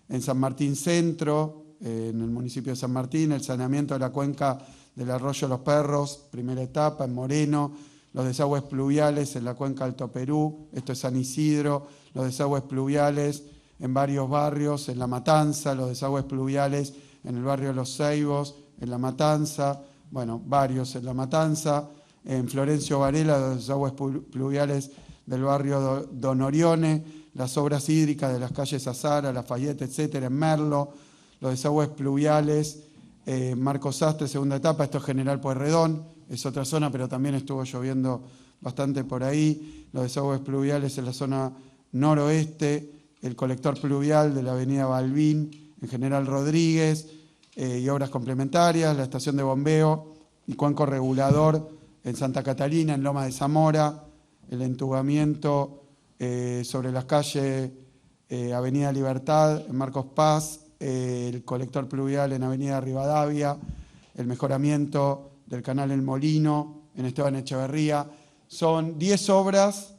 en San Martín Centro, en el municipio de San Martín, el saneamiento de la cuenca del arroyo Los Perros, primera etapa, en Moreno, los desagües pluviales en la cuenca Alto Perú, esto es San Isidro, los desagües pluviales en varios barrios, en La Matanza, los desagües pluviales en el barrio Los Ceibos, en La Matanza, bueno, varios en La Matanza, en Florencio Varela, los desagües pluviales del barrio Don Orione, las obras hídricas de las calles Azara, Lafayette, etcétera, en Merlo, los desagües pluviales, Marcos Sastre, segunda etapa, esto es General Pueyrredón, es otra zona, pero también estuvo lloviendo bastante por ahí, los desagües pluviales en la zona noroeste, el colector pluvial de la avenida Balbín, en General Rodríguez, y obras complementarias, la estación de bombeo y cuenco regulador en Santa Catalina, en Loma de Zamora, el entubamiento sobre las calles Avenida Libertad, en Marcos Paz, el colector pluvial en Avenida Rivadavia, el mejoramiento del canal El Molino, en Esteban Echeverría. Son 10 obras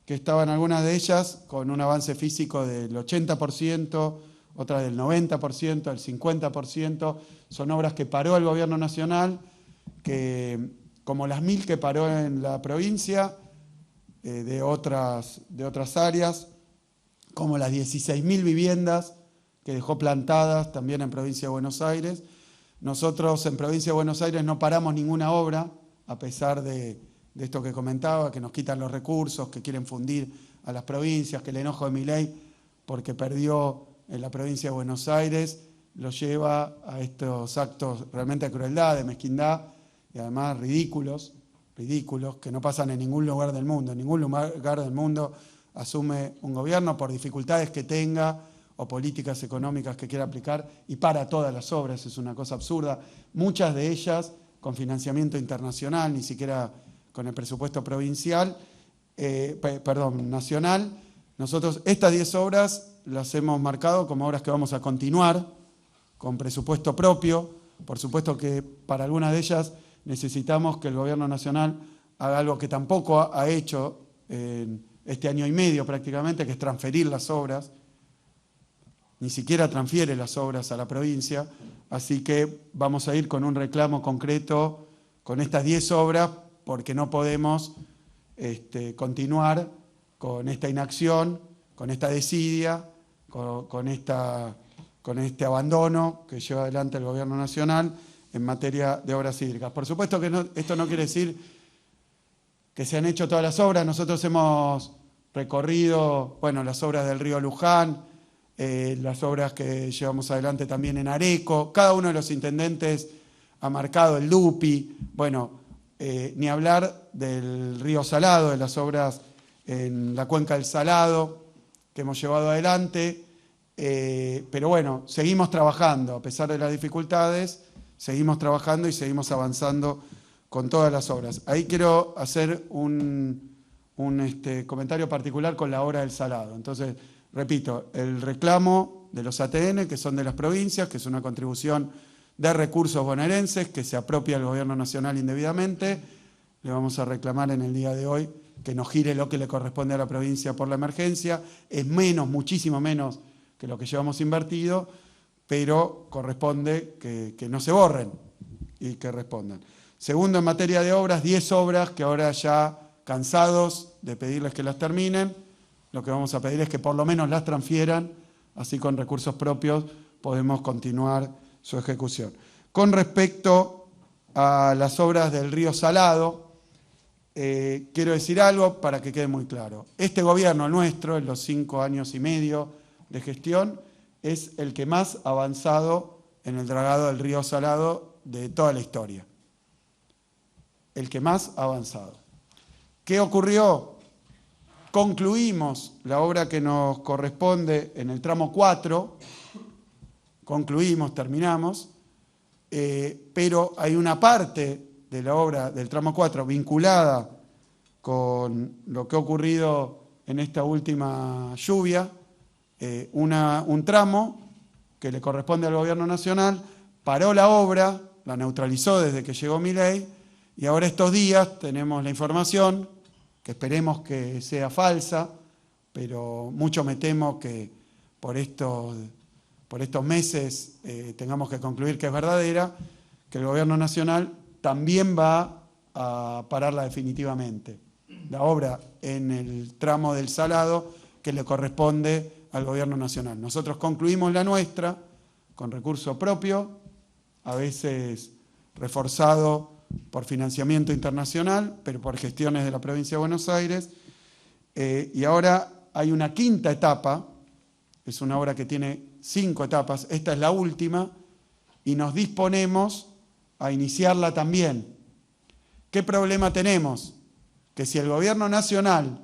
que estaban, algunas de ellas con un avance físico del 80%, otras del 90%, del 50%. Son obras que paró el Gobierno Nacional, que, como las 1.000 que paró en la provincia, de otras áreas, como las 16.000 viviendas que dejó plantadas también en provincia de Buenos Aires. Nosotros en provincia de Buenos Aires no paramos ninguna obra, a pesar de esto que comentaba, que nos quitan los recursos, que quieren fundir a las provincias, que el enojo de Milei porque perdió en la provincia de Buenos Aires lo lleva a estos actos realmente de crueldad, de mezquindad y además ridículos, que no pasan en ningún lugar del mundo. En ningún lugar del mundo asume un gobierno por dificultades que tenga o políticas económicas que quiera aplicar y para todas las obras. Es una cosa absurda. Muchas de ellas con financiamiento internacional, ni siquiera con el presupuesto nacional. Nosotros estas 10 obras las hemos marcado como obras que vamos a continuar con presupuesto propio. Por supuesto que para algunas de ellas necesitamos que el Gobierno Nacional haga algo que tampoco ha hecho en este año y medio prácticamente, que es transferir las obras. Ni siquiera transfiere las obras a la provincia, así que vamos a ir con un reclamo concreto con estas 10 obras porque no podemos continuar con esta inacción, con esta desidia, con este abandono que lleva adelante el Gobierno Nacional en materia de obras hídricas. Por supuesto que esto no quiere decir que se han hecho todas las obras. Nosotros hemos recorrido, las obras del río Luján, las obras que llevamos adelante también en Areco. Cada uno de los intendentes ha marcado el Dupi. Ni hablar del río Salado, de las obras en la cuenca del Salado que hemos llevado adelante. Pero seguimos trabajando, a pesar de las dificultades, seguimos trabajando y seguimos avanzando con todas las obras. Ahí quiero hacer un comentario particular con la obra del Salado. Entonces, repito, el reclamo de los ATN, que son de las provincias, que es una contribución de recursos bonaerenses que se apropia el Gobierno Nacional indebidamente, le vamos a reclamar en el día de hoy que nos gire lo que le corresponde a la provincia por la emergencia. Es menos, muchísimo menos que lo que llevamos invertido, pero corresponde que no se borren y que respondan. Segundo, en materia de obras, 10 obras que ahora ya cansados de pedirles que las terminen, lo que vamos a pedir es que por lo menos las transfieran, así con recursos propios podemos continuar su ejecución. Con respecto a las obras del río Salado, quiero decir algo para que quede muy claro. Este gobierno nuestro, en los 5 años y medio de gestión, es el que más ha avanzado en el dragado del río Salado de toda la historia. El que más ha avanzado. ¿Qué ocurrió? Concluimos la obra que nos corresponde en el tramo 4, terminamos, pero hay una parte de la obra del tramo 4 vinculada con lo que ha ocurrido en esta última lluvia, un tramo que le corresponde al Gobierno Nacional, paró la obra, la neutralizó desde que llegó Milei, y ahora estos días tenemos la información, que esperemos que sea falsa, pero mucho me temo que por estos meses tengamos que concluir que es verdadera, que el Gobierno Nacional también va a pararla definitivamente. La obra en el tramo del Salado que le corresponde al Gobierno Nacional. Nosotros concluimos la nuestra con recurso propio, a veces reforzado por financiamiento internacional, pero por gestiones de la provincia de Buenos Aires. Y ahora hay una quinta etapa, es una obra que tiene 5 etapas, esta es la última, y nos disponemos a iniciarla también. ¿Qué problema tenemos? Que si el Gobierno Nacional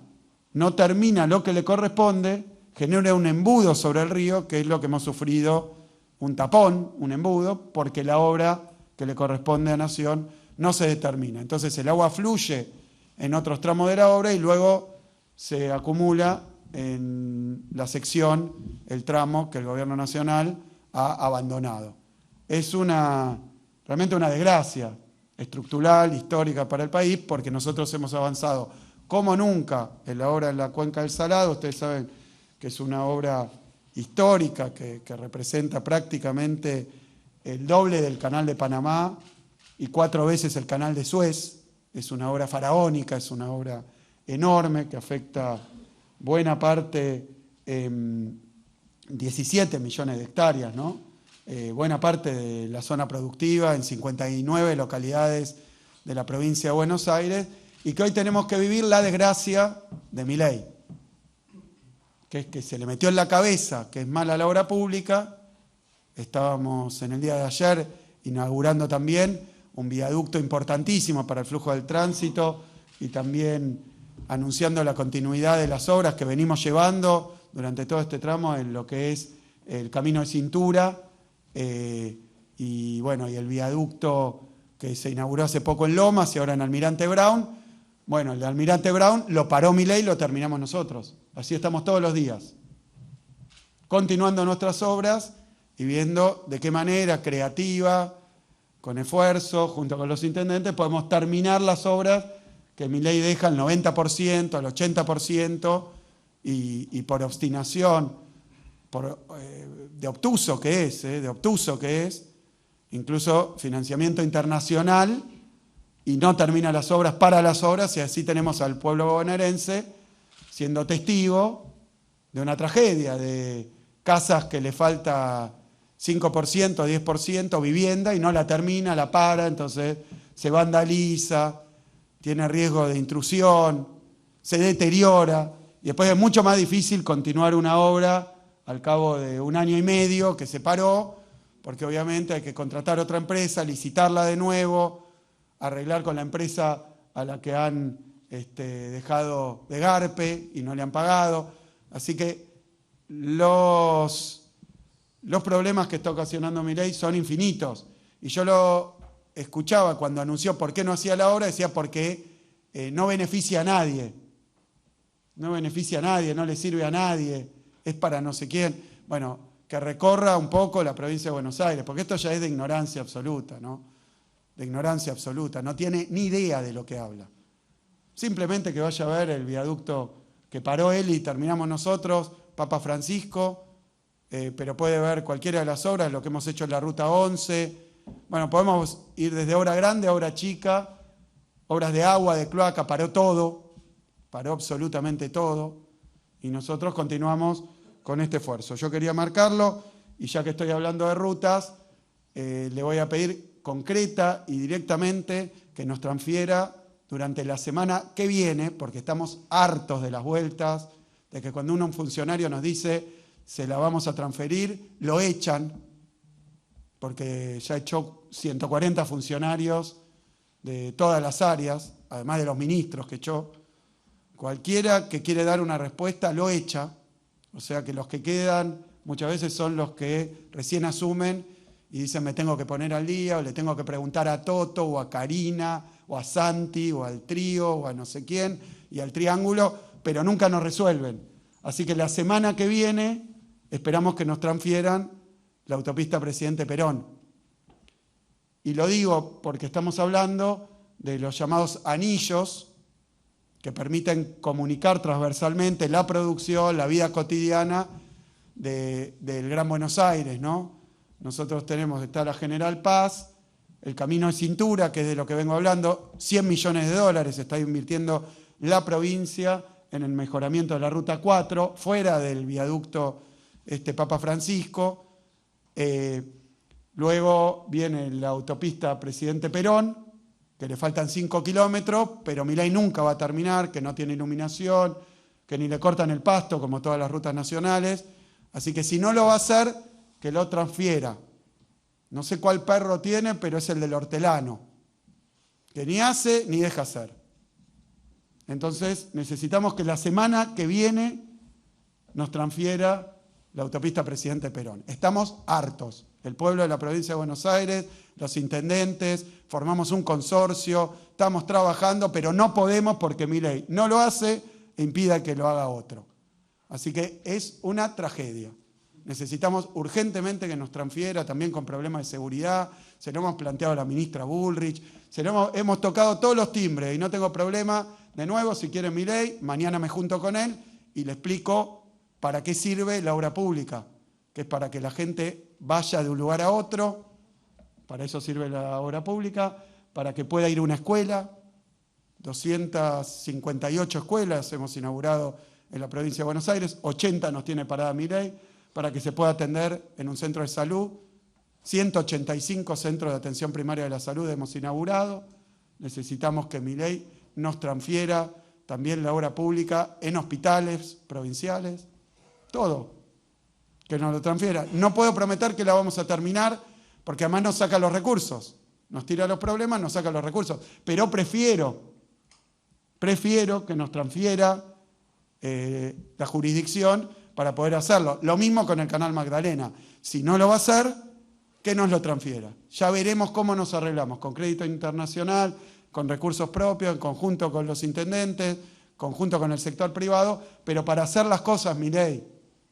no termina lo que le corresponde, genera un embudo sobre el río, que es lo que hemos sufrido, un tapón, un embudo, porque la obra que le corresponde a Nación no se determina. Entonces el agua fluye en otros tramos de la obra y luego se acumula en la sección, el tramo que el Gobierno Nacional ha abandonado. Es realmente una desgracia estructural, histórica para el país, porque nosotros hemos avanzado como nunca en la obra de la Cuenca del Salado. Ustedes saben que es una obra histórica que representa prácticamente el doble del Canal de Panamá y 4 veces el Canal de Suez. Es una obra faraónica, es una obra enorme que afecta buena parte, 17 millones de hectáreas, ¿no? Buena parte de la zona productiva en 59 localidades de la provincia de Buenos Aires, y que hoy tenemos que vivir la desgracia de Milei, que es que se le metió en la cabeza que es mala la obra pública. Estábamos en el día de ayer inaugurando también un viaducto importantísimo para el flujo del tránsito y también anunciando la continuidad de las obras que venimos llevando durante todo este tramo en lo que es el camino de cintura y el viaducto que se inauguró hace poco en Lomas y ahora en Almirante Brown, Bueno, el de Almirante Brown lo paró Milei y lo terminamos nosotros. Así estamos todos los días, continuando nuestras obras y viendo de qué manera creativa, con esfuerzo, junto con los intendentes, podemos terminar las obras que Milei deja al 90%, al 80%, y por obstinación, de obtuso que es, incluso financiamiento internacional, y no termina las obras para las obras, y así tenemos al pueblo bonaerense siendo testigo de una tragedia, de casas que le falta 5%, 10% vivienda y no la termina, la para, entonces se vandaliza, tiene riesgo de intrusión, se deteriora, y después es mucho más difícil continuar una obra al cabo de 1 año y medio que se paró, porque obviamente hay que contratar otra empresa, licitarla de nuevo, arreglar con la empresa a la que han dejado de garpe y no le han pagado. Así que los problemas que está ocasionando Milei son infinitos. Y yo lo escuchaba cuando anunció por qué no hacía la obra, decía porque no beneficia a nadie. No beneficia a nadie, no le sirve a nadie, es para no sé quién. Bueno, que recorra un poco la provincia de Buenos Aires, porque esto ya es de ignorancia absoluta, ¿no? De ignorancia absoluta, no tiene ni idea de lo que habla. Simplemente que vaya a ver el viaducto que paró él y terminamos nosotros, Papa Francisco, pero puede ver cualquiera de las obras, lo que hemos hecho en la Ruta 11. Bueno, podemos ir desde obra grande a obra chica, obras de agua, de cloaca, paró todo, paró absolutamente todo, y nosotros continuamos con este esfuerzo. Yo quería marcarlo, y ya que estoy hablando de rutas, le voy a pedir concreta y directamente que nos transfiera durante la semana que viene, porque estamos hartos de las vueltas, de que cuando un funcionario nos dice se la vamos a transferir, lo echan, porque ya echó 140 funcionarios de todas las áreas, además de los ministros que echó. Cualquiera que quiere dar una respuesta lo echa, o sea que los que quedan muchas veces son los que recién asumen y dicen me tengo que poner al día, o le tengo que preguntar a Toto, o a Karina, o a Santi, o al trío, o a no sé quién, y al triángulo, pero nunca nos resuelven. Así que la semana que viene esperamos que nos transfieran la autopista Presidente Perón. Y lo digo porque estamos hablando de los llamados anillos que permiten comunicar transversalmente la producción, la vida cotidiana del Gran Buenos Aires, ¿no? Nosotros está la General Paz, el Camino de Cintura, que es de lo que vengo hablando, 100 millones de dólares está invirtiendo la provincia en el mejoramiento de la Ruta 4, fuera del viaducto Papa Francisco. Luego viene la autopista Presidente Perón, que le faltan 5 kilómetros, pero Milei nunca va a terminar, que no tiene iluminación, que ni le cortan el pasto, como todas las rutas nacionales. Así que si no lo va a hacer, que lo transfiera. No sé cuál perro tiene, pero es el del hortelano, que ni hace ni deja hacer. Entonces necesitamos que la semana que viene nos transfiera la autopista Presidente Perón. Estamos hartos. El pueblo de la provincia de Buenos Aires, los intendentes, formamos un consorcio, estamos trabajando, pero no podemos porque Milei no lo hace e impida que lo haga otro. Así que es una tragedia. Necesitamos urgentemente que nos transfiera, también con problemas de seguridad. Se lo hemos planteado a la ministra Bullrich, hemos tocado todos los timbres y no tengo problema. De nuevo, si quiere Milei, mañana me junto con él y le explico para qué sirve la obra pública, que es para que la gente vaya de un lugar a otro, para eso sirve la obra pública, para que pueda ir a una escuela. 258 escuelas hemos inaugurado en la provincia de Buenos Aires, 80 nos tiene parada Milei, para que se pueda atender en un centro de salud. 185 centros de atención primaria de la salud hemos inaugurado. Necesitamos que Milei nos transfiera también la obra pública en hospitales provinciales, todo, que nos lo transfiera. No puedo prometer que la vamos a terminar, porque además nos saca los recursos. Nos tira los problemas, nos saca los recursos. Pero prefiero que nos transfiera la jurisdicción para poder hacerlo. Lo mismo con el Canal Magdalena. Si no lo va a hacer, que nos lo transfiera. Ya veremos cómo nos arreglamos, con crédito internacional, con recursos propios, en conjunto con los intendentes, conjunto con el sector privado, pero para hacer las cosas, Milei,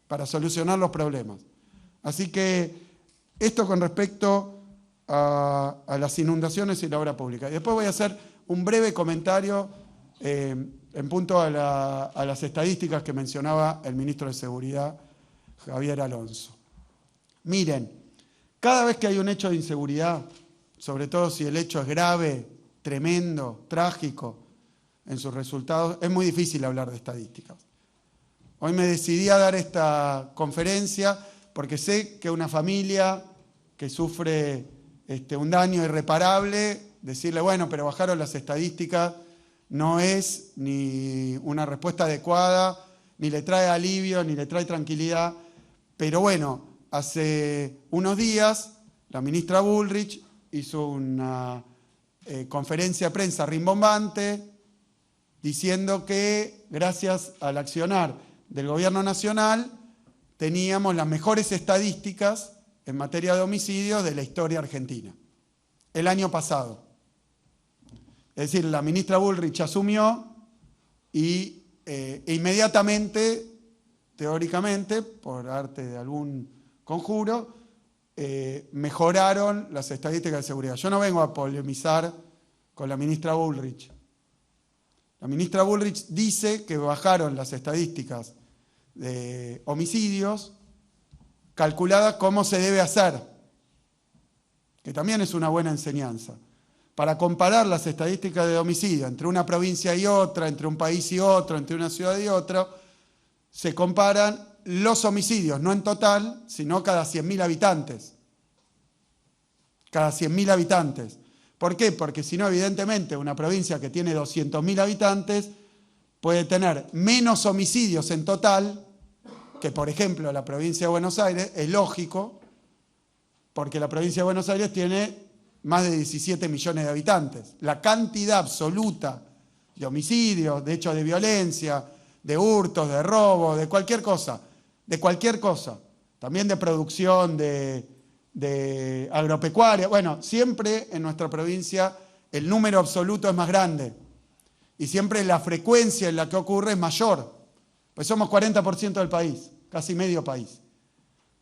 para solucionar los problemas. Así que esto con respecto a las inundaciones y la obra pública. Y después voy a hacer un breve comentario en punto a las estadísticas que mencionaba el ministro de Seguridad, Javier Alonso. Miren, cada vez que hay un hecho de inseguridad, sobre todo si el hecho es grave, tremendo, trágico en sus resultados, es muy difícil hablar de estadísticas. Hoy me decidí a dar esta conferencia porque sé que una familia que sufre un daño irreparable, decirle, bueno, pero bajaron las estadísticas, no es ni una respuesta adecuada, ni le trae alivio, ni le trae tranquilidad. Pero bueno, hace unos días la ministra Bullrich hizo una conferencia de prensa rimbombante diciendo que gracias al accionar del gobierno nacional teníamos las mejores estadísticas en materia de homicidios de la historia argentina, el año pasado. Es decir, la ministra Bullrich asumió y inmediatamente, teóricamente, por arte de algún conjuro, mejoraron las estadísticas de seguridad. Yo no vengo a polemizar con la ministra Bullrich. La ministra Bullrich dice que bajaron las estadísticas de homicidios calculadas como se debe hacer, que también es una buena enseñanza. Para comparar las estadísticas de homicidio entre una provincia y otra, entre un país y otro, entre una ciudad y otra, se comparan los homicidios, no en total, sino cada 100.000 habitantes. Cada 100.000 habitantes. ¿Por qué? Porque si no, evidentemente, una provincia que tiene 200.000 habitantes puede tener menos homicidios en total que, por ejemplo, la provincia de Buenos Aires. Es lógico, porque la provincia de Buenos Aires tiene más de 17 millones de habitantes. La cantidad absoluta de homicidios, de hechos de violencia, de hurtos, de robos, de cualquier cosa, también de producción, de agropecuaria. Bueno, siempre en nuestra provincia el número absoluto es más grande y siempre la frecuencia en la que ocurre es mayor, pues somos 40% del país, casi medio país.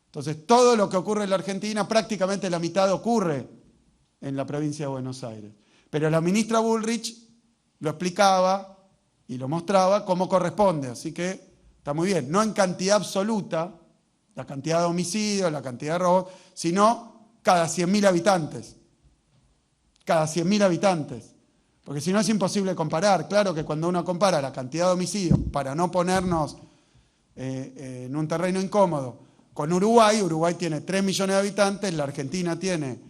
Entonces, todo lo que ocurre en la Argentina, prácticamente la mitad ocurre en la provincia de Buenos Aires. Pero la ministra Bullrich lo explicaba y lo mostraba como corresponde, así que está muy bien. No en cantidad absoluta, la cantidad de homicidios, la cantidad de robos, sino cada 100.000 habitantes. Cada 100.000 habitantes. Porque si no es imposible comparar. Claro que cuando uno compara la cantidad de homicidios, para no ponernos en un terreno incómodo, con Uruguay, Uruguay tiene 3 millones de habitantes, la Argentina tiene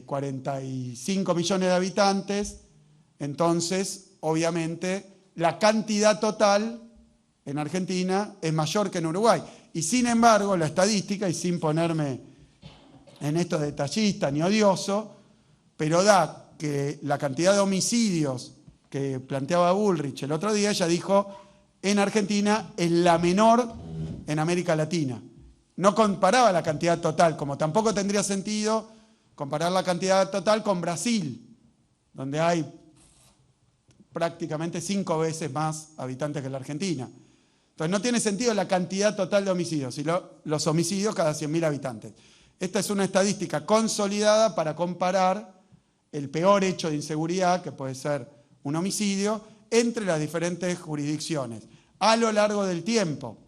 45 millones de habitantes, entonces, obviamente, la cantidad total en Argentina es mayor que en Uruguay. Y sin embargo, la estadística, y sin ponerme en esto detallista ni odioso, pero da que la cantidad de homicidios que planteaba Bullrich el otro día, ella dijo, en Argentina es la menor en América Latina. No comparaba la cantidad total, como tampoco tendría sentido comparar la cantidad total con Brasil, donde hay prácticamente 5 veces más habitantes que la Argentina. Entonces no tiene sentido la cantidad total de homicidios, sino los homicidios cada 100.000 habitantes. Esta es una estadística consolidada para comparar el peor hecho de inseguridad, que puede ser un homicidio, entre las diferentes jurisdicciones, a lo largo del tiempo.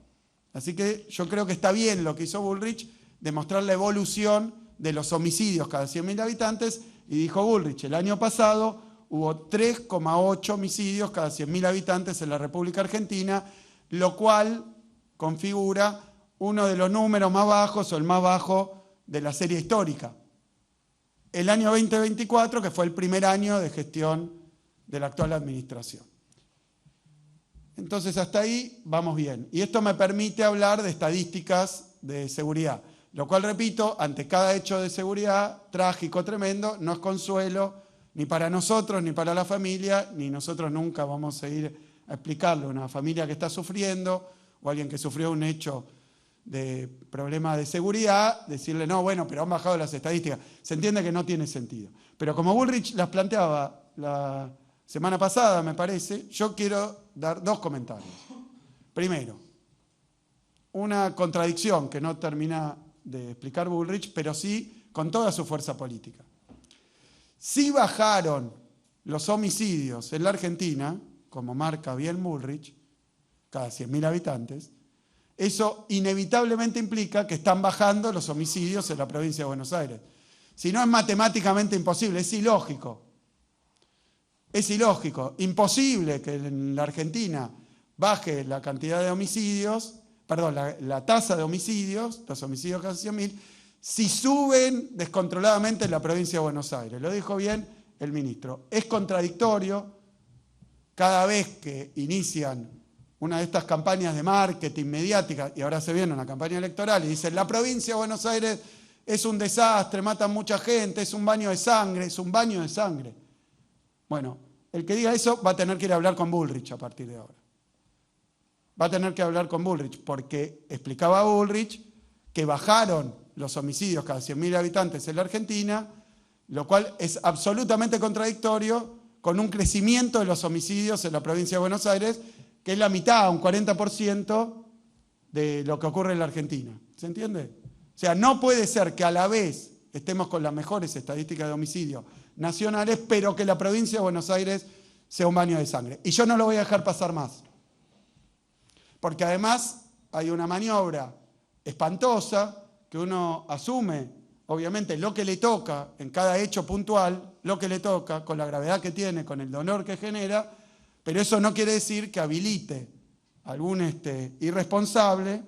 Así que yo creo que está bien lo que hizo Bullrich, demostrar la evolución de los homicidios cada 100.000 habitantes, y dijo Bullrich, el año pasado hubo 3,8 homicidios cada 100.000 habitantes en la República Argentina, lo cual configura uno de los números más bajos o el más bajo de la serie histórica. El año 2024, que fue el primer año de gestión de la actual administración. Entonces, hasta ahí vamos bien. Y esto me permite hablar de estadísticas de seguridad, lo cual, repito, ante cada hecho de seguridad trágico, tremendo, no es consuelo ni para nosotros, ni para la familia, ni nosotros nunca vamos a ir a explicarle a una familia que está sufriendo o alguien que sufrió un hecho de problema de seguridad, decirle, no, bueno, pero han bajado las estadísticas. Se entiende que no tiene sentido. Pero como Bullrich las planteaba la semana pasada, me parece, yo quiero dar dos comentarios. Primero, una contradicción que no termina de explicar Bullrich, pero sí con toda su fuerza política. Si bajaron los homicidios en la Argentina, como marca bien Bullrich, cada 100.000 habitantes, eso inevitablemente implica que están bajando los homicidios en la provincia de Buenos Aires. Si no, es matemáticamente imposible, es ilógico. Es ilógico, imposible que en la Argentina baje la cantidad de homicidios, perdón, la tasa de homicidios, los homicidios cada 100.000, si suben descontroladamente en la provincia de Buenos Aires. Lo dijo bien el ministro. Es contradictorio cada vez que inician una de estas campañas de marketing mediática, y ahora se viene una campaña electoral, y dicen, la provincia de Buenos Aires es un desastre, matan mucha gente, es un baño de sangre, es un baño de sangre. Bueno, el que diga eso va a tener que ir a hablar con Bullrich a partir de ahora. Va a tener que hablar con Bullrich, porque explicaba Bullrich que bajaron los homicidios cada 100.000 habitantes en la Argentina, lo cual es absolutamente contradictorio con un crecimiento de los homicidios en la provincia de Buenos Aires, que es la mitad, un 40% de lo que ocurre en la Argentina. ¿Se entiende? O sea, no puede ser que a la vez estemos con las mejores estadísticas de homicidio nacionales, pero que la provincia de Buenos Aires sea un baño de sangre. Y yo no lo voy a dejar pasar más. Porque además hay una maniobra espantosa que uno asume, obviamente, lo que le toca en cada hecho puntual, lo que le toca, con la gravedad que tiene, con el dolor que genera, pero eso no quiere decir que habilite a algún irresponsable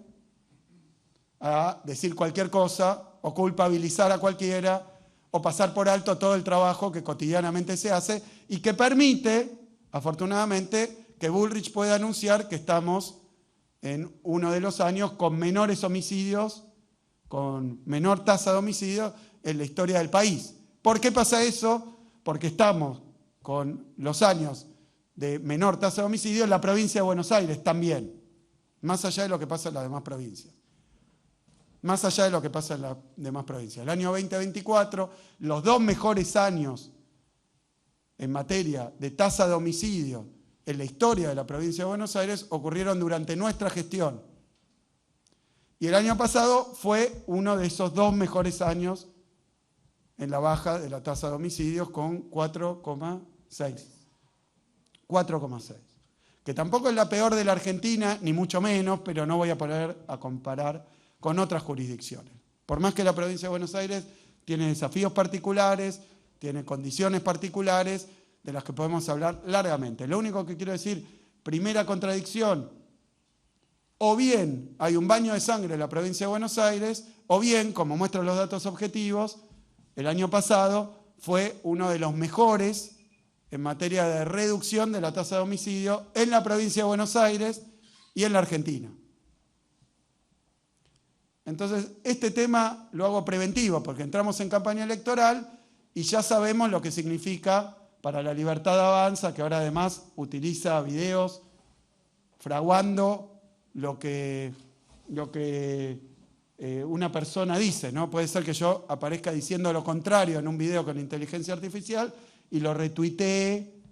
a decir cualquier cosa o culpabilizar a cualquiera o pasar por alto todo el trabajo que cotidianamente se hace y que permite, afortunadamente, que Bullrich pueda anunciar que estamos en uno de los años con menores homicidios, con menor tasa de homicidios en la historia del país. ¿Por qué pasa eso? Porque estamos con los años de menor tasa de homicidio en la provincia de Buenos Aires también, más allá de lo que pasa en las demás provincias. Más allá de lo que pasa en las demás provincias. El año 2024, los dos mejores años en materia de tasa de homicidio en la historia de la provincia de Buenos Aires ocurrieron durante nuestra gestión. Y el año pasado fue uno de esos dos mejores años en la baja de la tasa de homicidios con 4,6. 4,6. Que tampoco es la peor de la Argentina, ni mucho menos, pero no voy a poner a comparar con otras jurisdicciones. Por más que la provincia de Buenos Aires tiene desafíos particulares, tiene condiciones particulares de las que podemos hablar largamente. Lo único que quiero decir, primera contradicción, o bien hay un baño de sangre en la provincia de Buenos Aires, o bien, como muestran los datos objetivos, el año pasado fue uno de los mejores en materia de reducción de la tasa de homicidio en la provincia de Buenos Aires y en la Argentina. Entonces, este tema lo hago preventivo, porque entramos en campaña electoral y ya sabemos lo que significa para la Libertad Avanza, que ahora además utiliza videos fraguando lo que una persona dice, ¿no? Puede ser que yo aparezca diciendo lo contrario en un video con inteligencia artificial y lo retuitee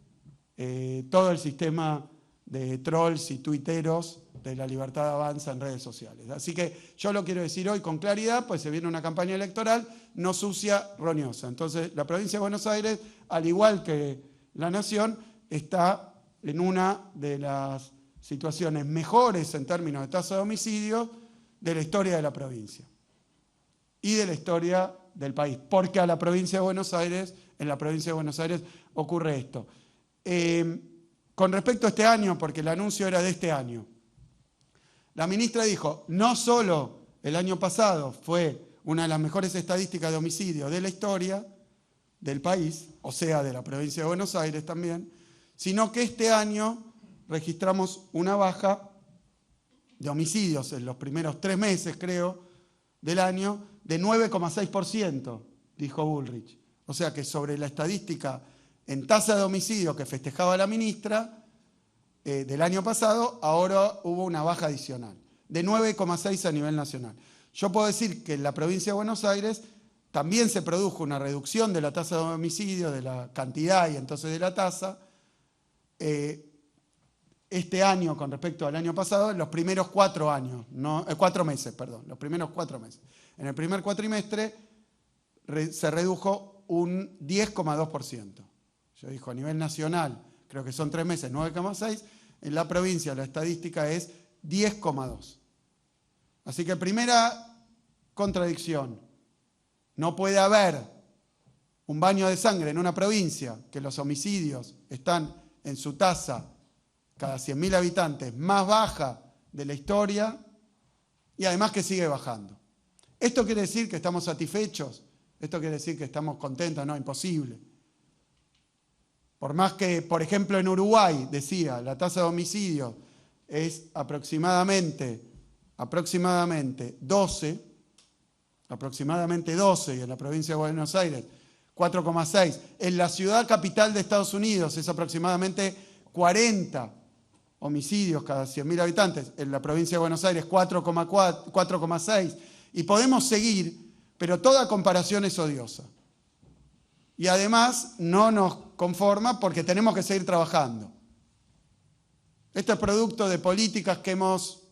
todo el sistema de trolls y tuiteros de la Libertad Avanza en redes sociales. Así que yo lo quiero decir hoy con claridad, pues se viene una campaña electoral no sucia, roñosa. Entonces, la provincia de Buenos Aires, al igual que la Nación, está en una de las situaciones mejores en términos de tasa de homicidio de la historia de la provincia y de la historia del país, porque a la provincia de Buenos Aires, en la provincia de Buenos Aires ocurre esto. Con respecto a este año, porque el anuncio era de este año, la ministra dijo, no solo el año pasado fue una de las mejores estadísticas de homicidio de la historia del país, o sea, de la provincia de Buenos Aires también, sino que este año registramos una baja de homicidios en los primeros 3 meses, creo, del año, de 9,6%, dijo Bullrich. O sea que sobre la estadística en tasa de homicidio que festejaba la ministra del año pasado, ahora hubo una baja adicional, de 9,6 a nivel nacional. Yo puedo decir que en la provincia de Buenos Aires también se produjo una reducción de la tasa de homicidios, de la cantidad y entonces de la tasa, este año con respecto al año pasado, los primeros 4 meses. Los primeros 4 meses. En el primer cuatrimestre se redujo un 10,2%. Yo digo, a nivel nacional, creo que son 3 meses, 9,6%. En la provincia la estadística es 10,2%. Así que primera contradicción. No puede haber un baño de sangre en una provincia que los homicidios están en su tasa cada 100.000 habitantes más baja de la historia y además que sigue bajando. ¿Esto quiere decir que estamos satisfechos? ¿Esto quiere decir que estamos contentos? No, imposible. Por más que, por ejemplo, en Uruguay, decía, la tasa de homicidios es aproximadamente 12, y en la provincia de Buenos Aires 4,6. En la ciudad capital de Estados Unidos es aproximadamente 40 homicidios cada 100.000 habitantes. En la provincia de Buenos Aires 4,6. Y podemos seguir, pero toda comparación es odiosa. Y además no nos conforma porque tenemos que seguir trabajando. Esto es producto de políticas que hemos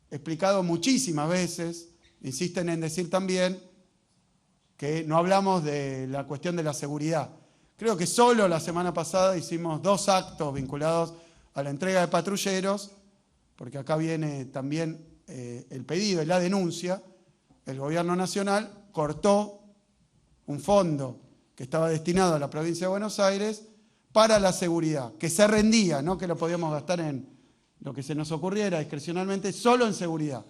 explicado muchísimas veces. Insisten en decir también que no hablamos de la cuestión de la seguridad. Creo que solo la semana pasada hicimos 2 actos vinculados a la entrega de patrulleros, porque acá viene también el pedido y la denuncia. El gobierno nacional cortó un fondo que estaba destinado a la provincia de Buenos Aires para la seguridad, que se rendía, no que lo podíamos gastar en lo que se nos ocurriera discrecionalmente, solo en seguridad.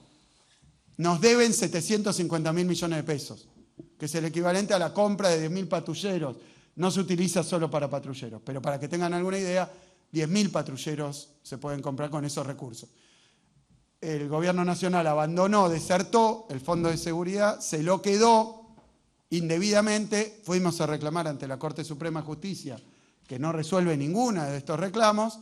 Nos deben 750.000 millones de pesos, que es el equivalente a la compra de 10.000 patrulleros. No se utiliza solo para patrulleros, pero para que tengan alguna idea, 10.000 patrulleros se pueden comprar con esos recursos. El gobierno nacional abandonó, desertó el fondo de seguridad, se lo quedó indebidamente. Fuimos a reclamar ante la Corte Suprema de Justicia, que no resuelve ninguna de estos reclamos,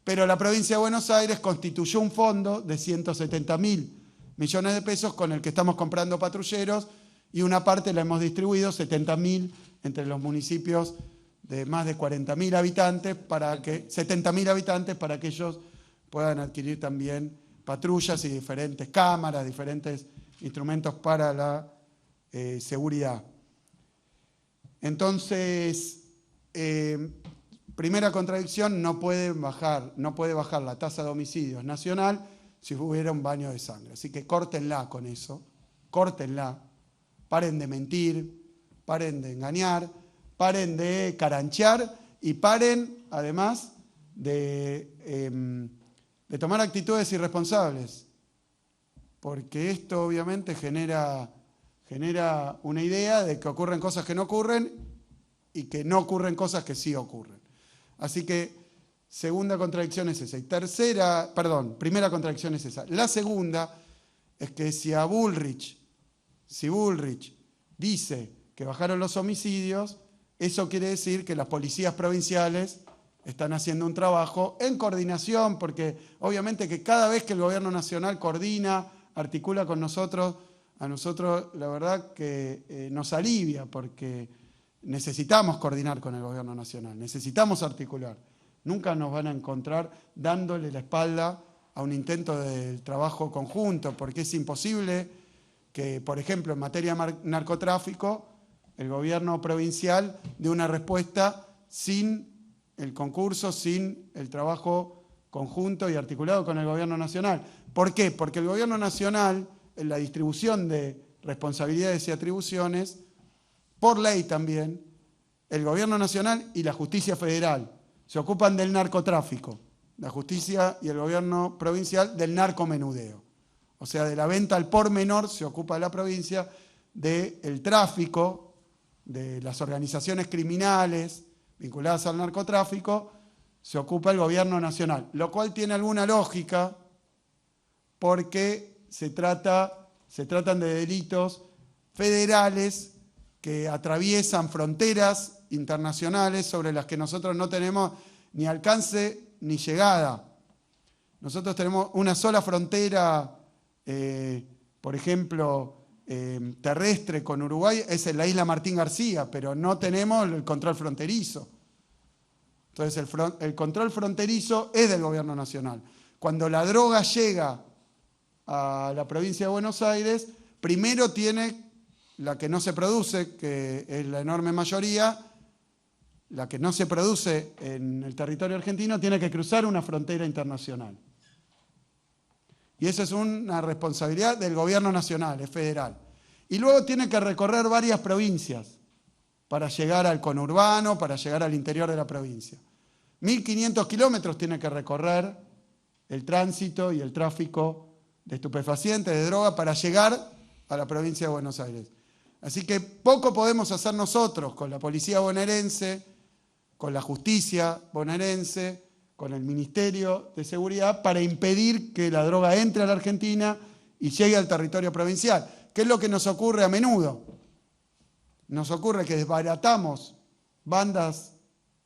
pero la provincia de Buenos Aires constituyó un fondo de 170.000 millones de pesos con el que estamos comprando patrulleros y una parte la hemos distribuido, 70.000, entre los municipios de más de 40.000 habitantes, 70.000 habitantes para que ellos puedan adquirir también patrullas y diferentes cámaras, diferentes instrumentos para la seguridad. Entonces, primera contradicción, no puede bajar la tasa de homicidios nacional si hubiera un baño de sangre. Así que córtenla con eso, córtenla, paren de mentir, paren de engañar, paren de caranchear y paren, además, de tomar actitudes irresponsables. Porque esto obviamente genera una idea de que ocurren cosas que no ocurren y que no ocurren cosas que sí ocurren. Así que segunda contradicción es esa. Primera contradicción es esa. La segunda es que si Bullrich dice que bajaron los homicidios, eso quiere decir que las policías provinciales están haciendo un trabajo en coordinación, porque obviamente que cada vez que el gobierno nacional coordina, articula con nosotros, a nosotros la verdad que nos alivia, porque necesitamos coordinar con el gobierno nacional, necesitamos articular. Nunca nos van a encontrar dándole la espalda a un intento de trabajo conjunto, porque es imposible que, por ejemplo, en materia de narcotráfico, el gobierno provincial dé una respuesta sin el concurso, sin el trabajo conjunto y articulado con el gobierno nacional. ¿Por qué? Porque el gobierno nacional, en la distribución de responsabilidades y atribuciones, por ley también, el gobierno nacional y la justicia federal se ocupan del narcotráfico, la justicia y el gobierno provincial del narcomenudeo. O sea, de la venta al por menor se ocupa la provincia, del tráfico, de las organizaciones criminales vinculadas al narcotráfico, se ocupa el gobierno nacional, lo cual tiene alguna lógica porque se tratan de delitos federales que atraviesan fronteras internacionales sobre las que nosotros no tenemos ni alcance ni llegada. Nosotros tenemos una sola frontera, por ejemplo, terrestre con Uruguay es en la isla Martín García, pero no tenemos el control fronterizo. Entonces el control fronterizo es del gobierno nacional. Cuando la droga llega a la provincia de Buenos Aires, primero tiene la que no se produce, que es la enorme mayoría, la que no se produce en el territorio argentino, tiene que cruzar una frontera internacional. Y esa es una responsabilidad del gobierno nacional, es federal. Y luego tiene que recorrer varias provincias para llegar al conurbano, para llegar al interior de la provincia. 1.500 kilómetros tiene que recorrer el tránsito y el tráfico de estupefacientes, de droga, para llegar a la provincia de Buenos Aires. Así que poco podemos hacer nosotros con la policía bonaerense, con la justicia bonaerense, con el Ministerio de Seguridad, para impedir que la droga entre a la Argentina y llegue al territorio provincial. ¿Qué es lo que nos ocurre a menudo? Nos ocurre que desbaratamos bandas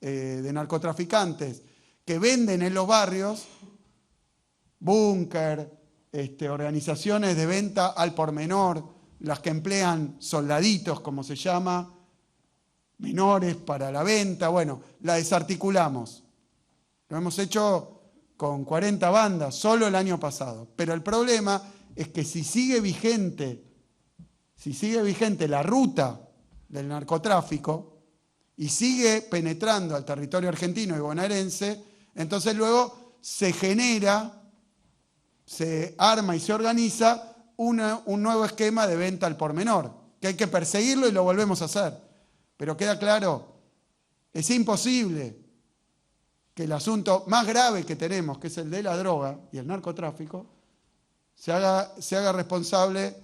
de narcotraficantes que venden en los barrios, búnker, organizaciones de venta al por menor, las que emplean soldaditos, como se llama, menores para la venta. Bueno, la desarticulamos. Lo hemos hecho con 40 bandas solo el año pasado. Pero el problema es que si sigue vigente la ruta del narcotráfico y sigue penetrando al territorio argentino y bonaerense, entonces luego se arma y se organiza un nuevo esquema de venta al por menor, que hay que perseguirlo y lo volvemos a hacer. Pero queda claro, es imposible que el asunto más grave que tenemos, que es el de la droga y el narcotráfico, se haga responsable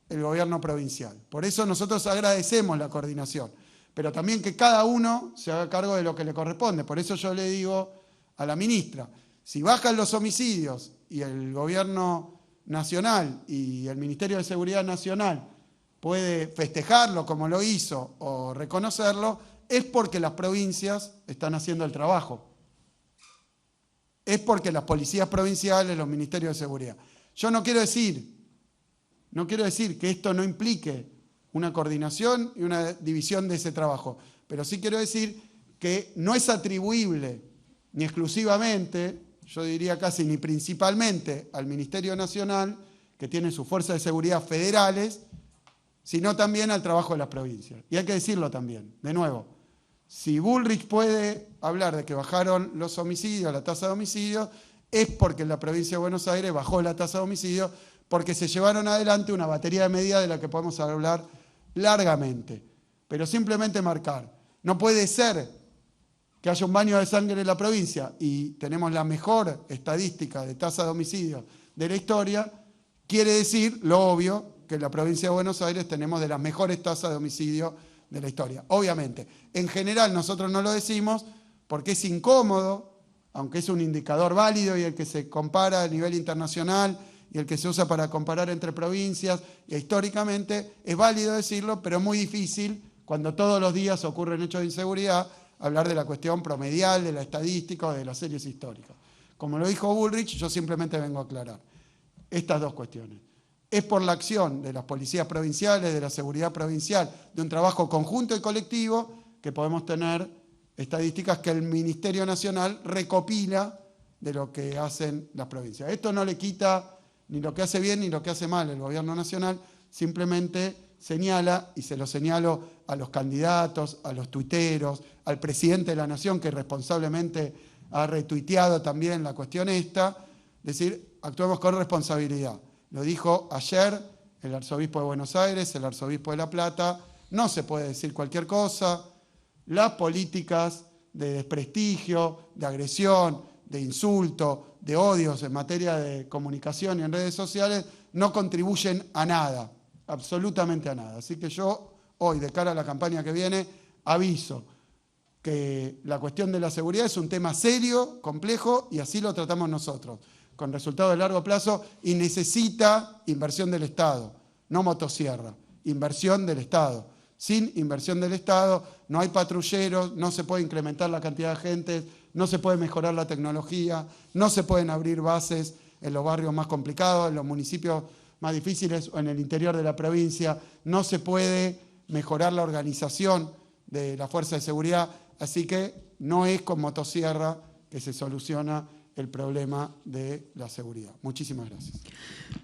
el gobierno provincial. Por eso nosotros agradecemos la coordinación, pero también que cada uno se haga cargo de lo que le corresponde. Por eso yo le digo a la ministra, si bajan los homicidios y el gobierno nacional y el Ministerio de Seguridad Nacional puede festejarlo como lo hizo o reconocerlo, es porque las provincias están haciendo el trabajo. Es porque las policías provinciales, los ministerios de seguridad. Yo no quiero decir que esto no implique una coordinación y una división de ese trabajo, pero sí quiero decir que no es atribuible ni exclusivamente, yo diría casi ni principalmente, al Ministerio Nacional, que tiene sus fuerzas de seguridad federales, sino también al trabajo de las provincias. Y hay que decirlo también, de nuevo, si Bullrich puede hablar de que bajaron los homicidios, la tasa de homicidios, es porque en la provincia de Buenos Aires bajó la tasa de homicidios, porque se llevaron adelante una batería de medidas de la que podemos hablar largamente. Pero simplemente marcar, no puede ser que haya un baño de sangre en la provincia y tenemos la mejor estadística de tasa de homicidios de la historia, quiere decir, lo obvio, que en la provincia de Buenos Aires tenemos de las mejores tasas de homicidio de la historia. Obviamente, en general nosotros no lo decimos porque es incómodo, aunque es un indicador válido y el que se compara a nivel internacional y el que se usa para comparar entre provincias, y históricamente es válido decirlo, pero es muy difícil cuando todos los días ocurren hechos de inseguridad, hablar de la cuestión promedial, de la estadística o de las series históricas. Como lo dijo Bullrich, yo simplemente vengo a aclarar estas dos cuestiones. Es por la acción de las policías provinciales, de la seguridad provincial, de un trabajo conjunto y colectivo, que podemos tener estadísticas que el Ministerio Nacional recopila de lo que hacen las provincias. Esto no le quita ni lo que hace bien ni lo que hace mal el gobierno nacional, simplemente señala, y se lo señalo a los candidatos, a los tuiteros, al presidente de la Nación, que responsablemente ha retuiteado también la cuestión esta, decir, actuemos con responsabilidad. Lo dijo ayer el arzobispo de Buenos Aires, el arzobispo de La Plata, no se puede decir cualquier cosa, las políticas de desprestigio, de agresión, de insulto, de odios en materia de comunicación y en redes sociales no contribuyen a nada, absolutamente a nada. Así que yo hoy, de cara a la campaña que viene, aviso que la cuestión de la seguridad es un tema serio, complejo, y así lo tratamos nosotros, con resultados de largo plazo, y necesita inversión del Estado, no motosierra, inversión del Estado. Sin inversión del Estado no hay patrulleros, no se puede incrementar la cantidad de gente, no se puede mejorar la tecnología, no se pueden abrir bases en los barrios más complicados, en los municipios más difíciles o en el interior de la provincia no se puede mejorar la organización de la fuerza de seguridad, así que no es con motosierra que se soluciona el problema de la seguridad. Muchísimas gracias.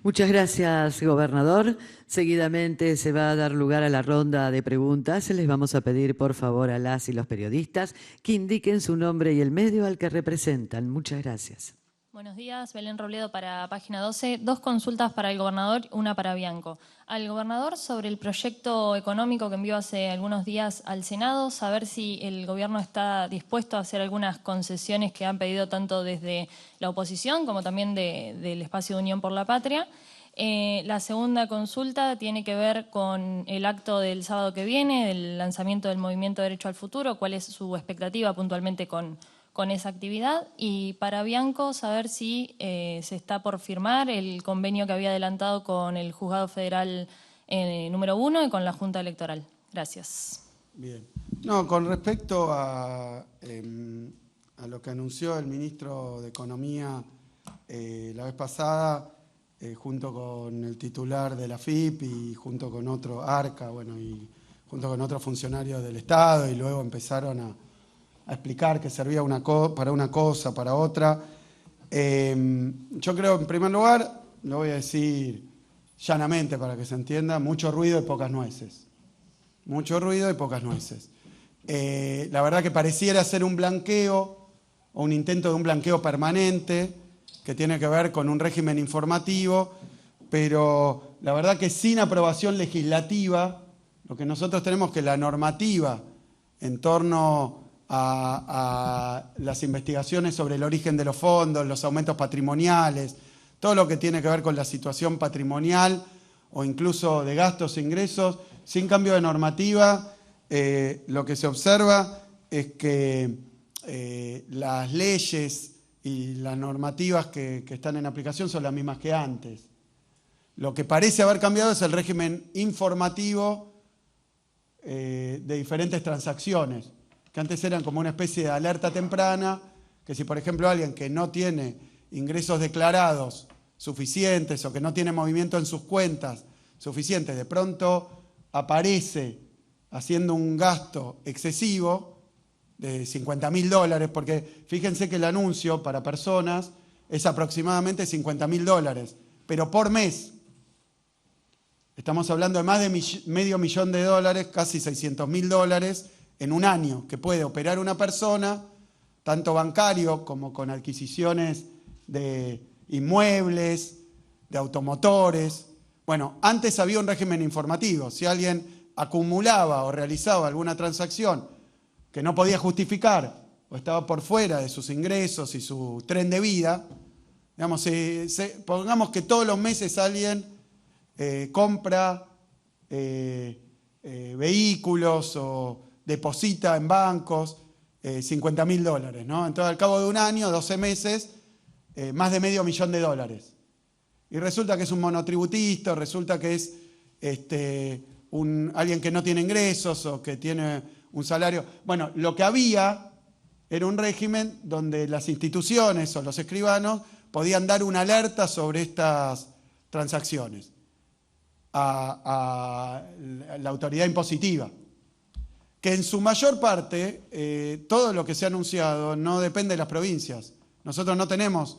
Muchas gracias, gobernador. Seguidamente se va a dar lugar a la ronda de preguntas. Les vamos a pedir, por favor, a las y los periodistas que indiquen su nombre y el medio al que representan. Muchas gracias. Buenos días, Belén Robledo para Página 12. 2 consultas para el gobernador, una para Bianco. Al gobernador sobre el proyecto económico que envió hace algunos días al Senado, saber si el gobierno está dispuesto a hacer algunas concesiones que han pedido tanto desde la oposición como también del espacio de Unión por la Patria. La segunda consulta tiene que ver con el acto del sábado que viene, del lanzamiento del Movimiento Derecho al Futuro. ¿Cuál es su expectativa puntualmente con esa actividad? Y para Bianco, saber si se está por firmar el convenio que había adelantado con el Juzgado Federal número 1 y con la Junta Electoral. Gracias. Bien. No, con respecto a lo que anunció el ministro de Economía la vez pasada, junto con el titular de la FIP y junto con otro ARCA, bueno, y junto con otros funcionarios del Estado, y luego empezaron a explicar que servía para una cosa, para otra. Yo creo, en primer lugar, lo voy a decir llanamente para que se entienda, mucho ruido y pocas nueces. Mucho ruido y pocas nueces. La verdad que pareciera ser un blanqueo o un intento de un blanqueo permanente que tiene que ver con un régimen informativo, pero la verdad que sin aprobación legislativa, lo que nosotros tenemos que la normativa en torno a las investigaciones sobre el origen de los fondos, los aumentos patrimoniales, todo lo que tiene que ver con la situación patrimonial o incluso de gastos e ingresos, sin cambio de normativa, lo que se observa es que las leyes y las normativas que están en aplicación son las mismas que antes. Lo que parece haber cambiado es el régimen informativo de diferentes transacciones, que antes eran como una especie de alerta temprana, que si por ejemplo alguien que no tiene ingresos declarados suficientes o que no tiene movimiento en sus cuentas suficientes, de pronto aparece haciendo un gasto excesivo de $50.000, porque fíjense que el anuncio para personas es aproximadamente $50.000, pero por mes. Estamos hablando de más de $500.000, casi $600.000 en un año, que puede operar una persona, tanto bancario como con adquisiciones de inmuebles, de automotores. Bueno, antes había un régimen informativo. Si alguien acumulaba o realizaba alguna transacción que no podía justificar o estaba por fuera de sus ingresos y su tren de vida, digamos, pongamos que todos los meses alguien compra vehículos o deposita en bancos $50.000, ¿no? Entonces, al cabo de un año, 12 meses, más de $500.000. Y resulta que es un monotributista, resulta que es alguien que no tiene ingresos o que tiene un salario. Bueno, lo que había era un régimen donde las instituciones o los escribanos podían dar una alerta sobre estas transacciones a la autoridad impositiva, que en su mayor parte todo lo que se ha anunciado no depende de las provincias. Nosotros no tenemos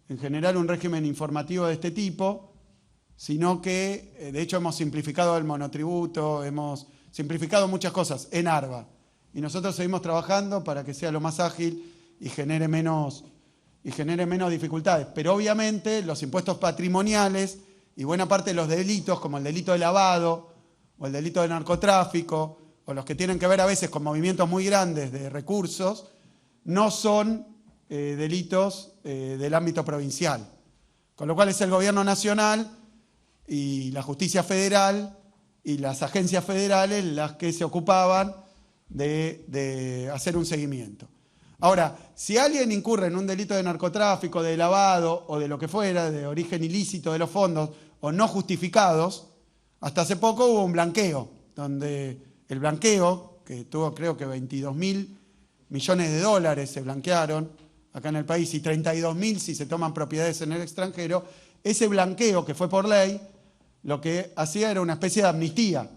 en general un régimen informativo de este tipo, sino que de hecho hemos simplificado el monotributo, hemos simplificado muchas cosas en ARBA, y nosotros seguimos trabajando para que sea lo más ágil y genere menos dificultades. Pero obviamente los impuestos patrimoniales y buena parte de los delitos, como el delito de lavado o el delito de narcotráfico, o los que tienen que ver a veces con movimientos muy grandes de recursos, no son delitos del ámbito provincial. Con lo cual es el gobierno nacional y la justicia federal y las agencias federales las que se ocupaban de hacer un seguimiento. Ahora, si alguien incurre en un delito de narcotráfico, de lavado o de lo que fuera, de origen ilícito de los fondos o no justificados, hasta hace poco hubo un blanqueo, donde el blanqueo, que tuvo creo que $22.000 millones se blanquearon acá en el país y 32.000 si se toman propiedades en el extranjero, ese blanqueo que fue por ley lo que hacía era una especie de amnistía.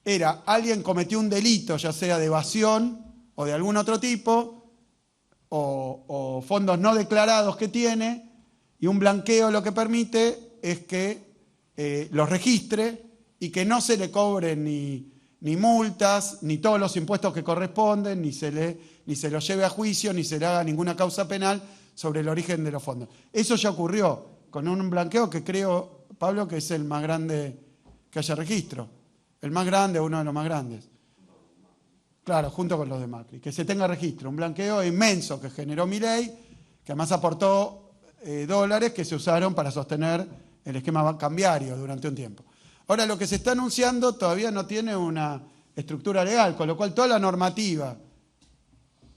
Era alguien cometió un delito, ya sea de evasión o de algún otro tipo, o fondos no declarados que tiene, y un blanqueo lo que permite es que los registre y que no se le cobren ni multas, ni todos los impuestos que corresponden, ni se lo lleve a juicio, ni se le haga ninguna causa penal sobre el origen de los fondos. Eso ya ocurrió con un blanqueo que creo, Pablo, que es el más grande que haya registro. El más grande, uno de los más grandes. Claro, junto con los de Macri. Que se tenga registro. Un blanqueo inmenso que generó Milei, que además aportó dólares que se usaron para sostener el esquema cambiario durante un tiempo. Ahora, lo que se está anunciando todavía no tiene una estructura legal, con lo cual toda la normativa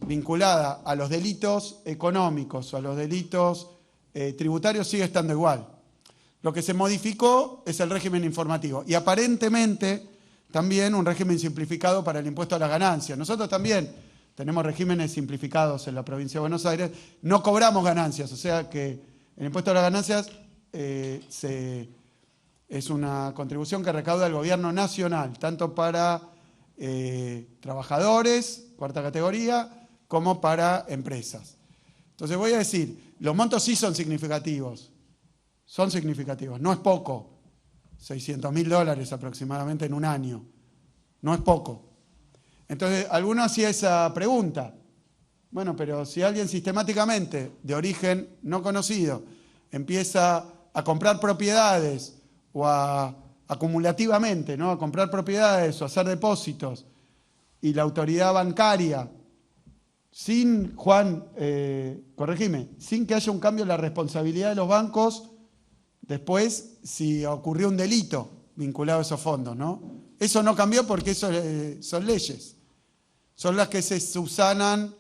vinculada a los delitos económicos o a los delitos tributarios sigue estando igual. Lo que se modificó es el régimen informativo y aparentemente también un régimen simplificado para el impuesto a las ganancias. Nosotros también tenemos regímenes simplificados en la provincia de Buenos Aires, no cobramos ganancias, o sea que el impuesto a las ganancias es una contribución que recauda el gobierno nacional, tanto para trabajadores, cuarta categoría, como para empresas. Entonces voy a decir, los montos sí son significativos, no es poco, $600.000 aproximadamente en un año, no es poco. Entonces, alguno hacía esa pregunta, bueno, pero si alguien sistemáticamente, de origen no conocido, empieza a comprar propiedades o acumulativamente, ¿no? A comprar propiedades o a hacer depósitos, y la autoridad bancaria, sin, Juan, corregime, sin que haya un cambio en la responsabilidad de los bancos, después si ocurrió un delito vinculado a esos fondos, ¿no? Eso no cambió porque eso son leyes, son las que se subsanan,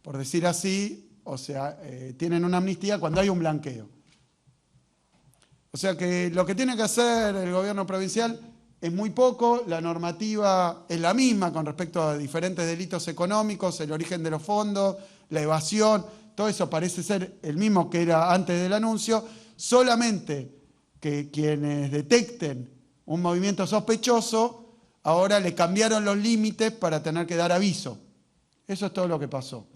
por decir así, o sea, tienen una amnistía cuando hay un blanqueo. O sea que lo que tiene que hacer el gobierno provincial es muy poco, la normativa es la misma con respecto a diferentes delitos económicos, el origen de los fondos, la evasión, todo eso parece ser el mismo que era antes del anuncio, solamente que quienes detecten un movimiento sospechoso, ahora le cambiaron los límites para tener que dar aviso. Eso es todo lo que pasó.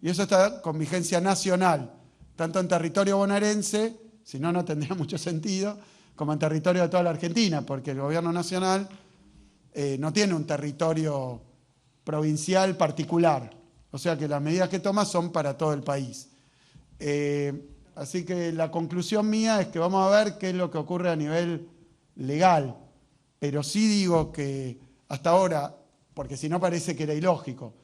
Y eso está con vigencia nacional, tanto en territorio bonaerense, si no, no tendría mucho sentido, como en territorio de toda la Argentina, porque el gobierno nacional no tiene un territorio provincial particular. O sea que las medidas que toma son para todo el país. Así que la conclusión mía es que vamos a ver qué es lo que ocurre a nivel legal. Pero sí digo que hasta ahora, porque si no parece que era ilógico,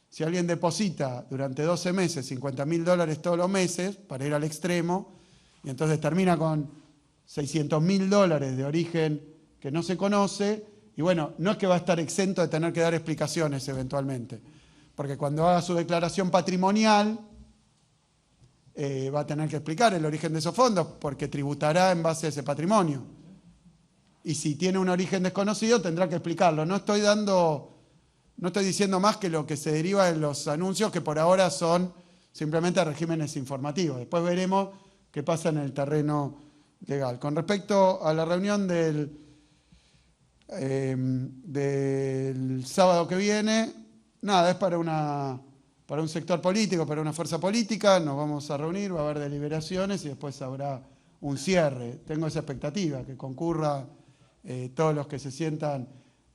si alguien deposita durante 12 meses $50.000 todos los meses, para ir al extremo, y entonces termina con $600.000 de origen que no se conoce, y bueno, no es que va a estar exento de tener que dar explicaciones eventualmente, porque cuando haga su declaración patrimonial va a tener que explicar el origen de esos fondos, porque tributará en base a ese patrimonio. Y si tiene un origen desconocido, tendrá que explicarlo. No estoy diciendo más que lo que se deriva de los anuncios, que por ahora son simplemente regímenes informativos. Después veremos qué pasa en el terreno legal. Con respecto a la reunión del sábado que viene, nada, es para un sector político, para una fuerza política, nos vamos a reunir, va a haber deliberaciones y después habrá un cierre. Tengo esa expectativa, que concurra todos los que se sientan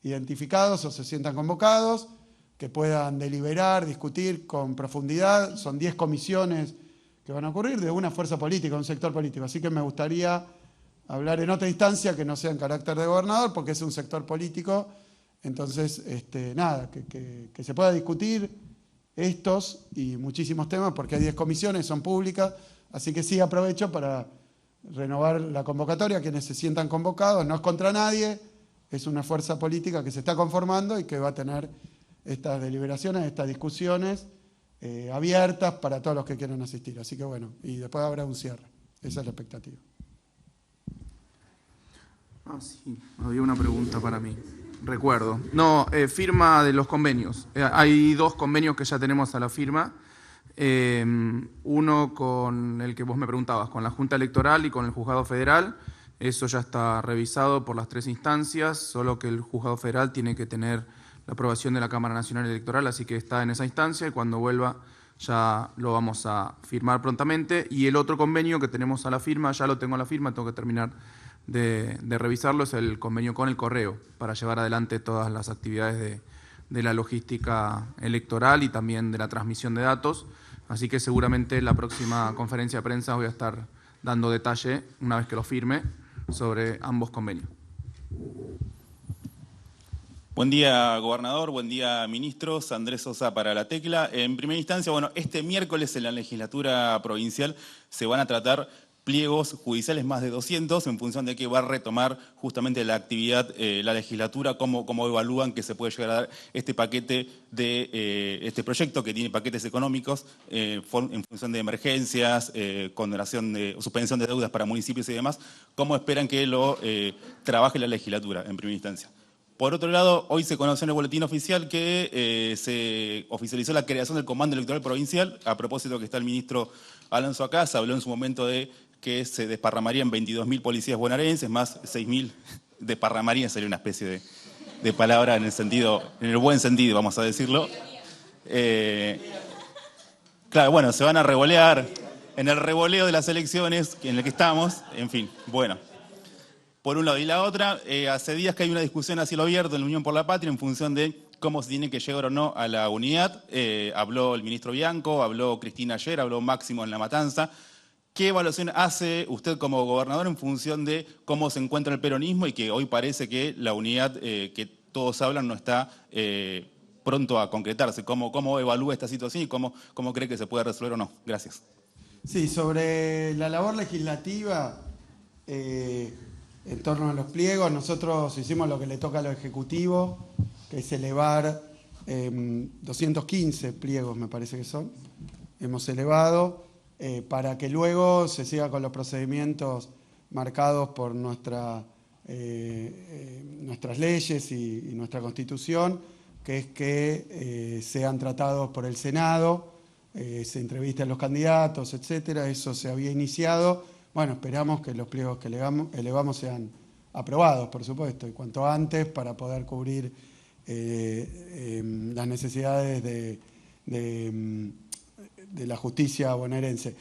identificados o se sientan convocados, que puedan deliberar, discutir con profundidad. Son 10 comisiones que van a ocurrir de una fuerza política, un sector político. Así que me gustaría hablar en otra instancia que no sea en carácter de gobernador, porque es un sector político. Entonces, nada, que se pueda discutir estos y muchísimos temas, porque hay 10 comisiones, son públicas. Así que sí, aprovecho para renovar la convocatoria a quienes se sientan convocados. No es contra nadie, es una fuerza política que se está conformando y que va a tener estas deliberaciones, estas discusiones abiertas para todos los que quieran asistir. Así que bueno, y después habrá un cierre. Esa es la expectativa. Sí, había una pregunta para mí. Recuerdo. No, firma de los convenios. Hay 2 convenios que ya tenemos a la firma. Uno con el que vos me preguntabas, con la Junta Electoral y con el Juzgado Federal. Eso ya está revisado por las 3 instancias, solo que el Juzgado Federal tiene que tener la aprobación de la Cámara Nacional Electoral, así que está en esa instancia y cuando vuelva ya lo vamos a firmar prontamente. Y el otro convenio que tenemos a la firma, ya lo tengo a la firma, tengo que terminar de revisarlo, es el convenio con el correo para llevar adelante todas las actividades de la logística electoral y también de la transmisión de datos. Así que seguramente en la próxima conferencia de prensa voy a estar dando detalle, una vez que lo firme, sobre ambos convenios. Buen día, gobernador. Buen día, ministros. Andrés Sosa para La Tecla. En primera instancia, bueno, este miércoles en la legislatura provincial se van a tratar pliegos judiciales, más de 200, en función de que va a retomar justamente la actividad, la legislatura, cómo evalúan que se puede llegar a dar este paquete de este proyecto que tiene paquetes económicos en función de emergencias, condonación de suspensión de deudas para municipios y demás. ¿Cómo esperan que lo trabaje la legislatura en primera instancia? Por otro lado, hoy se conoció en el boletín oficial que se oficializó la creación del Comando Electoral Provincial. A propósito que está el ministro Alonso acá, se habló en su momento de que se desparramarían 22.000 policías bonaerenses, más 6.000 desparramarían, sería una especie de palabra en el buen sentido, vamos a decirlo. Claro, bueno, se van a revolear en el revoleo de las elecciones en el que estamos, en fin, bueno. Por un lado. Y la otra, hace días que hay una discusión a cielo abierto en la Unión por la Patria en función de cómo se tiene que llegar o no a la unidad. Habló el ministro Bianco, habló Cristina ayer, habló Máximo en La Matanza. ¿Qué evaluación hace usted como gobernador en función de cómo se encuentra el peronismo y que hoy parece que la unidad que todos hablan no está pronto a concretarse? ¿Cómo evalúa esta situación y cómo cree que se puede resolver o no? Gracias. Sí, sobre la labor legislativa, en torno a los pliegos, nosotros hicimos lo que le toca a lo ejecutivo, que es elevar 215 pliegos, me parece que son. Hemos elevado para que luego se siga con los procedimientos marcados por nuestras leyes y nuestra Constitución, que es que sean tratados por el Senado, se entrevisten los candidatos, etcétera. Eso se había iniciado. Bueno, esperamos que los pliegos que elevamos sean aprobados, por supuesto, y cuanto antes para poder cubrir las necesidades de la justicia bonaerense.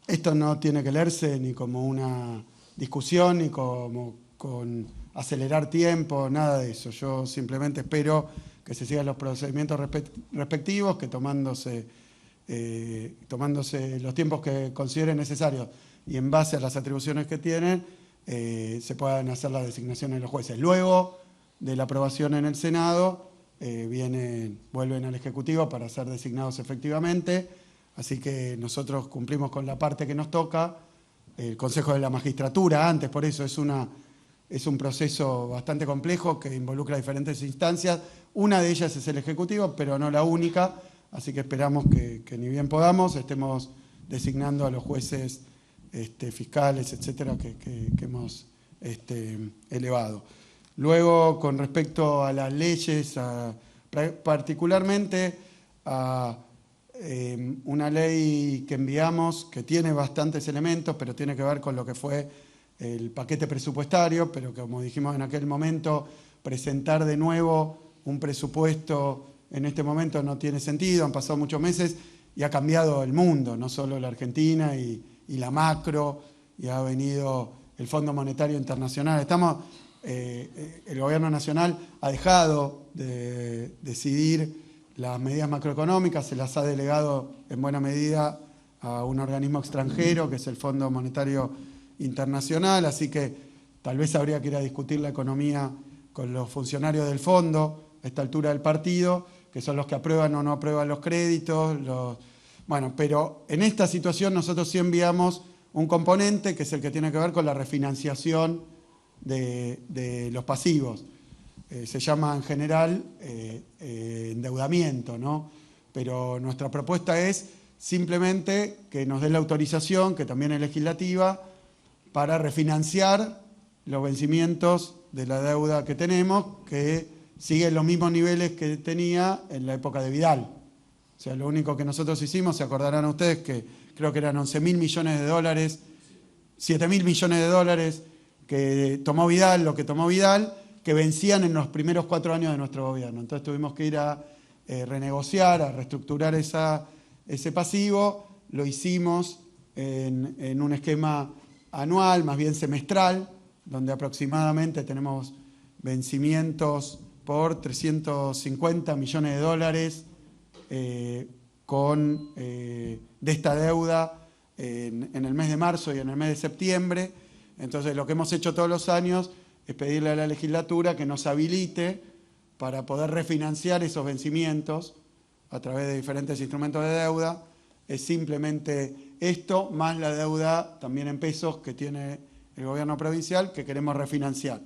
Esto no tiene que leerse ni como una discusión, ni como con acelerar tiempo, nada de eso. Yo simplemente espero que se sigan los procedimientos respectivos, que tomándose los tiempos que consideren necesarios y en base a las atribuciones que tienen, se puedan hacer las designaciones de los jueces. Luego de la aprobación en el Senado, vuelven al Ejecutivo para ser designados efectivamente, así que nosotros cumplimos con la parte que nos toca, el Consejo de la Magistratura antes, por eso es un proceso bastante complejo que involucra diferentes instancias. Una de ellas es el Ejecutivo, pero no la única. Así que esperamos que ni bien podamos estemos designando a los jueces fiscales, etcétera, que hemos elevado. Luego, con respecto a las leyes, particularmente a una ley que enviamos que tiene bastantes elementos, pero tiene que ver con lo que fue el paquete presupuestario, pero que, como dijimos en aquel momento, presentar de nuevo un presupuesto en este momento no tiene sentido. Han pasado muchos meses y ha cambiado el mundo, no solo la Argentina y la macro, y ha venido el Fondo Monetario Internacional. El gobierno nacional ha dejado de decidir las medidas macroeconómicas, se las ha delegado en buena medida a un organismo extranjero, que es el Fondo Monetario Internacional, así que tal vez habría que ir a discutir la economía con los funcionarios del fondo a esta altura del partido, que son los que aprueban o no aprueban los créditos. Bueno, pero en esta situación nosotros sí enviamos un componente que es el que tiene que ver con la refinanciación de los pasivos. Se llama en general endeudamiento, ¿no? Pero nuestra propuesta es simplemente que nos dé la autorización, que también es legislativa, para refinanciar los vencimientos de la deuda que tenemos, que sigue en los mismos niveles que tenía en la época de Vidal. O sea, lo único que nosotros hicimos, se acordarán ustedes que creo que eran 11.000 millones de dólares 7.000 millones de dólares que tomó Vidal, lo que tomó Vidal, que vencían en los primeros 4 años de nuestro gobierno. Entonces tuvimos que ir a renegociar, a reestructurar ese pasivo. Lo hicimos en un esquema anual, más bien semestral, donde aproximadamente tenemos vencimientos por 350 millones de dólares de esta deuda en el mes de marzo y en el mes de septiembre. Entonces, lo que hemos hecho todos los años es pedirle a la legislatura que nos habilite para poder refinanciar esos vencimientos a través de diferentes instrumentos de deuda. Es simplemente esto, más la deuda también en pesos que tiene el gobierno provincial, que queremos refinanciar.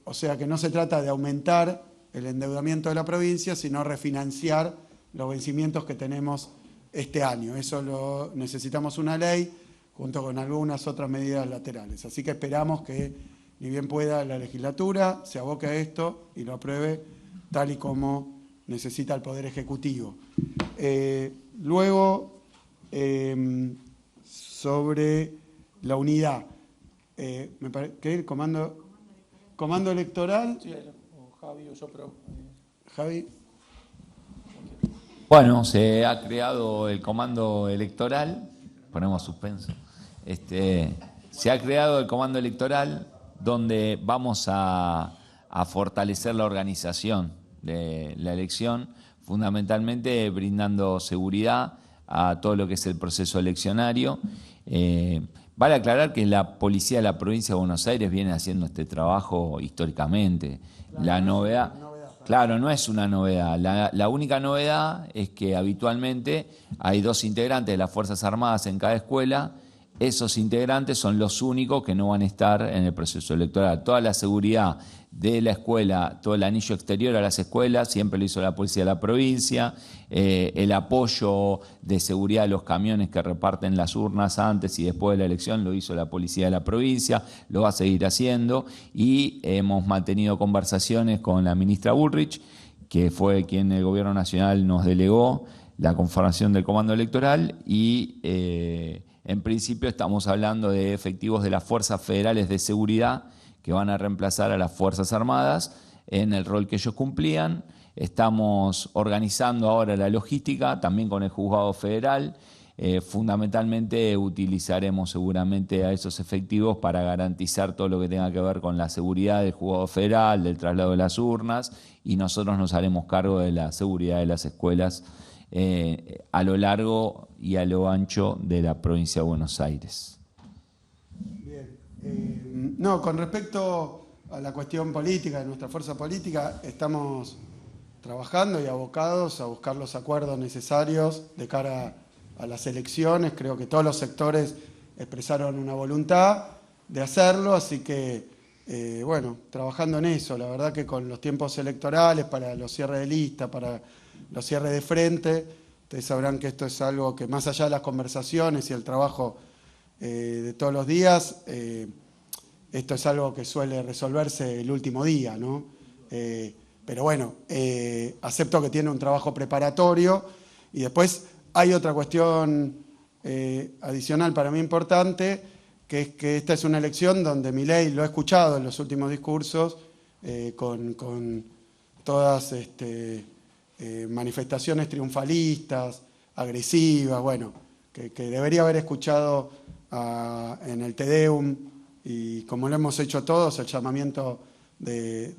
O sea que no se trata de aumentar el endeudamiento de la provincia, sino refinanciar los vencimientos que tenemos este año. Eso necesitamos una ley junto con algunas otras medidas laterales. Así que esperamos que, ni bien pueda, la legislatura se aboque a esto y lo apruebe tal y como necesita el Poder Ejecutivo. Luego, sobre la unidad. Me parece que el comando electoral. Sí, o Javi o yo, pero... Javi. Bueno, se ha creado el comando electoral, ponemos suspenso. Se ha creado el comando electoral donde vamos a fortalecer la organización de la elección, fundamentalmente brindando seguridad a todo lo que es el proceso eleccionario. Vale aclarar que la policía de la provincia de Buenos Aires viene haciendo este trabajo históricamente. La novedad, claro, no es una novedad. La única novedad es que habitualmente hay 2 integrantes de las Fuerzas Armadas en cada escuela. Esos integrantes son los únicos que no van a estar en el proceso electoral. Toda la seguridad de la escuela, todo el anillo exterior a las escuelas, siempre lo hizo la policía de la provincia. El apoyo de seguridad de los camiones que reparten las urnas antes y después de la elección lo hizo la policía de la provincia, lo va a seguir haciendo. Y hemos mantenido conversaciones con la ministra Bullrich, que fue quien el Gobierno Nacional nos delegó la conformación del comando electoral y en principio estamos hablando de efectivos de las fuerzas federales de seguridad que van a reemplazar a las Fuerzas Armadas en el rol que ellos cumplían. Estamos organizando ahora la logística, también con el Juzgado Federal. Fundamentalmente utilizaremos seguramente a esos efectivos para garantizar todo lo que tenga que ver con la seguridad del Juzgado Federal, del traslado de las urnas, y nosotros nos haremos cargo de la seguridad de las escuelas a lo largo y a lo ancho de la provincia de Buenos Aires. Bien. No, con respecto a la cuestión política, de nuestra fuerza política, estamos trabajando y abocados a buscar los acuerdos necesarios de cara a las elecciones. Creo que todos los sectores expresaron una voluntad de hacerlo, así que, bueno, trabajando en eso. La verdad que con los tiempos electorales, para los cierres de lista, para los cierres de frente, ustedes sabrán que esto es algo que, más allá de las conversaciones y el trabajo de todos los días, esto es algo que suele resolverse el último día, ¿no? Pero bueno, acepto que tiene un trabajo preparatorio. Y después hay otra cuestión adicional para mí importante, que es que esta es una elección donde Milei, lo he escuchado en los últimos discursos, con todas manifestaciones triunfalistas, agresivas, bueno, que debería haber escuchado en el Te Deum, y como lo hemos hecho todos, el llamamiento de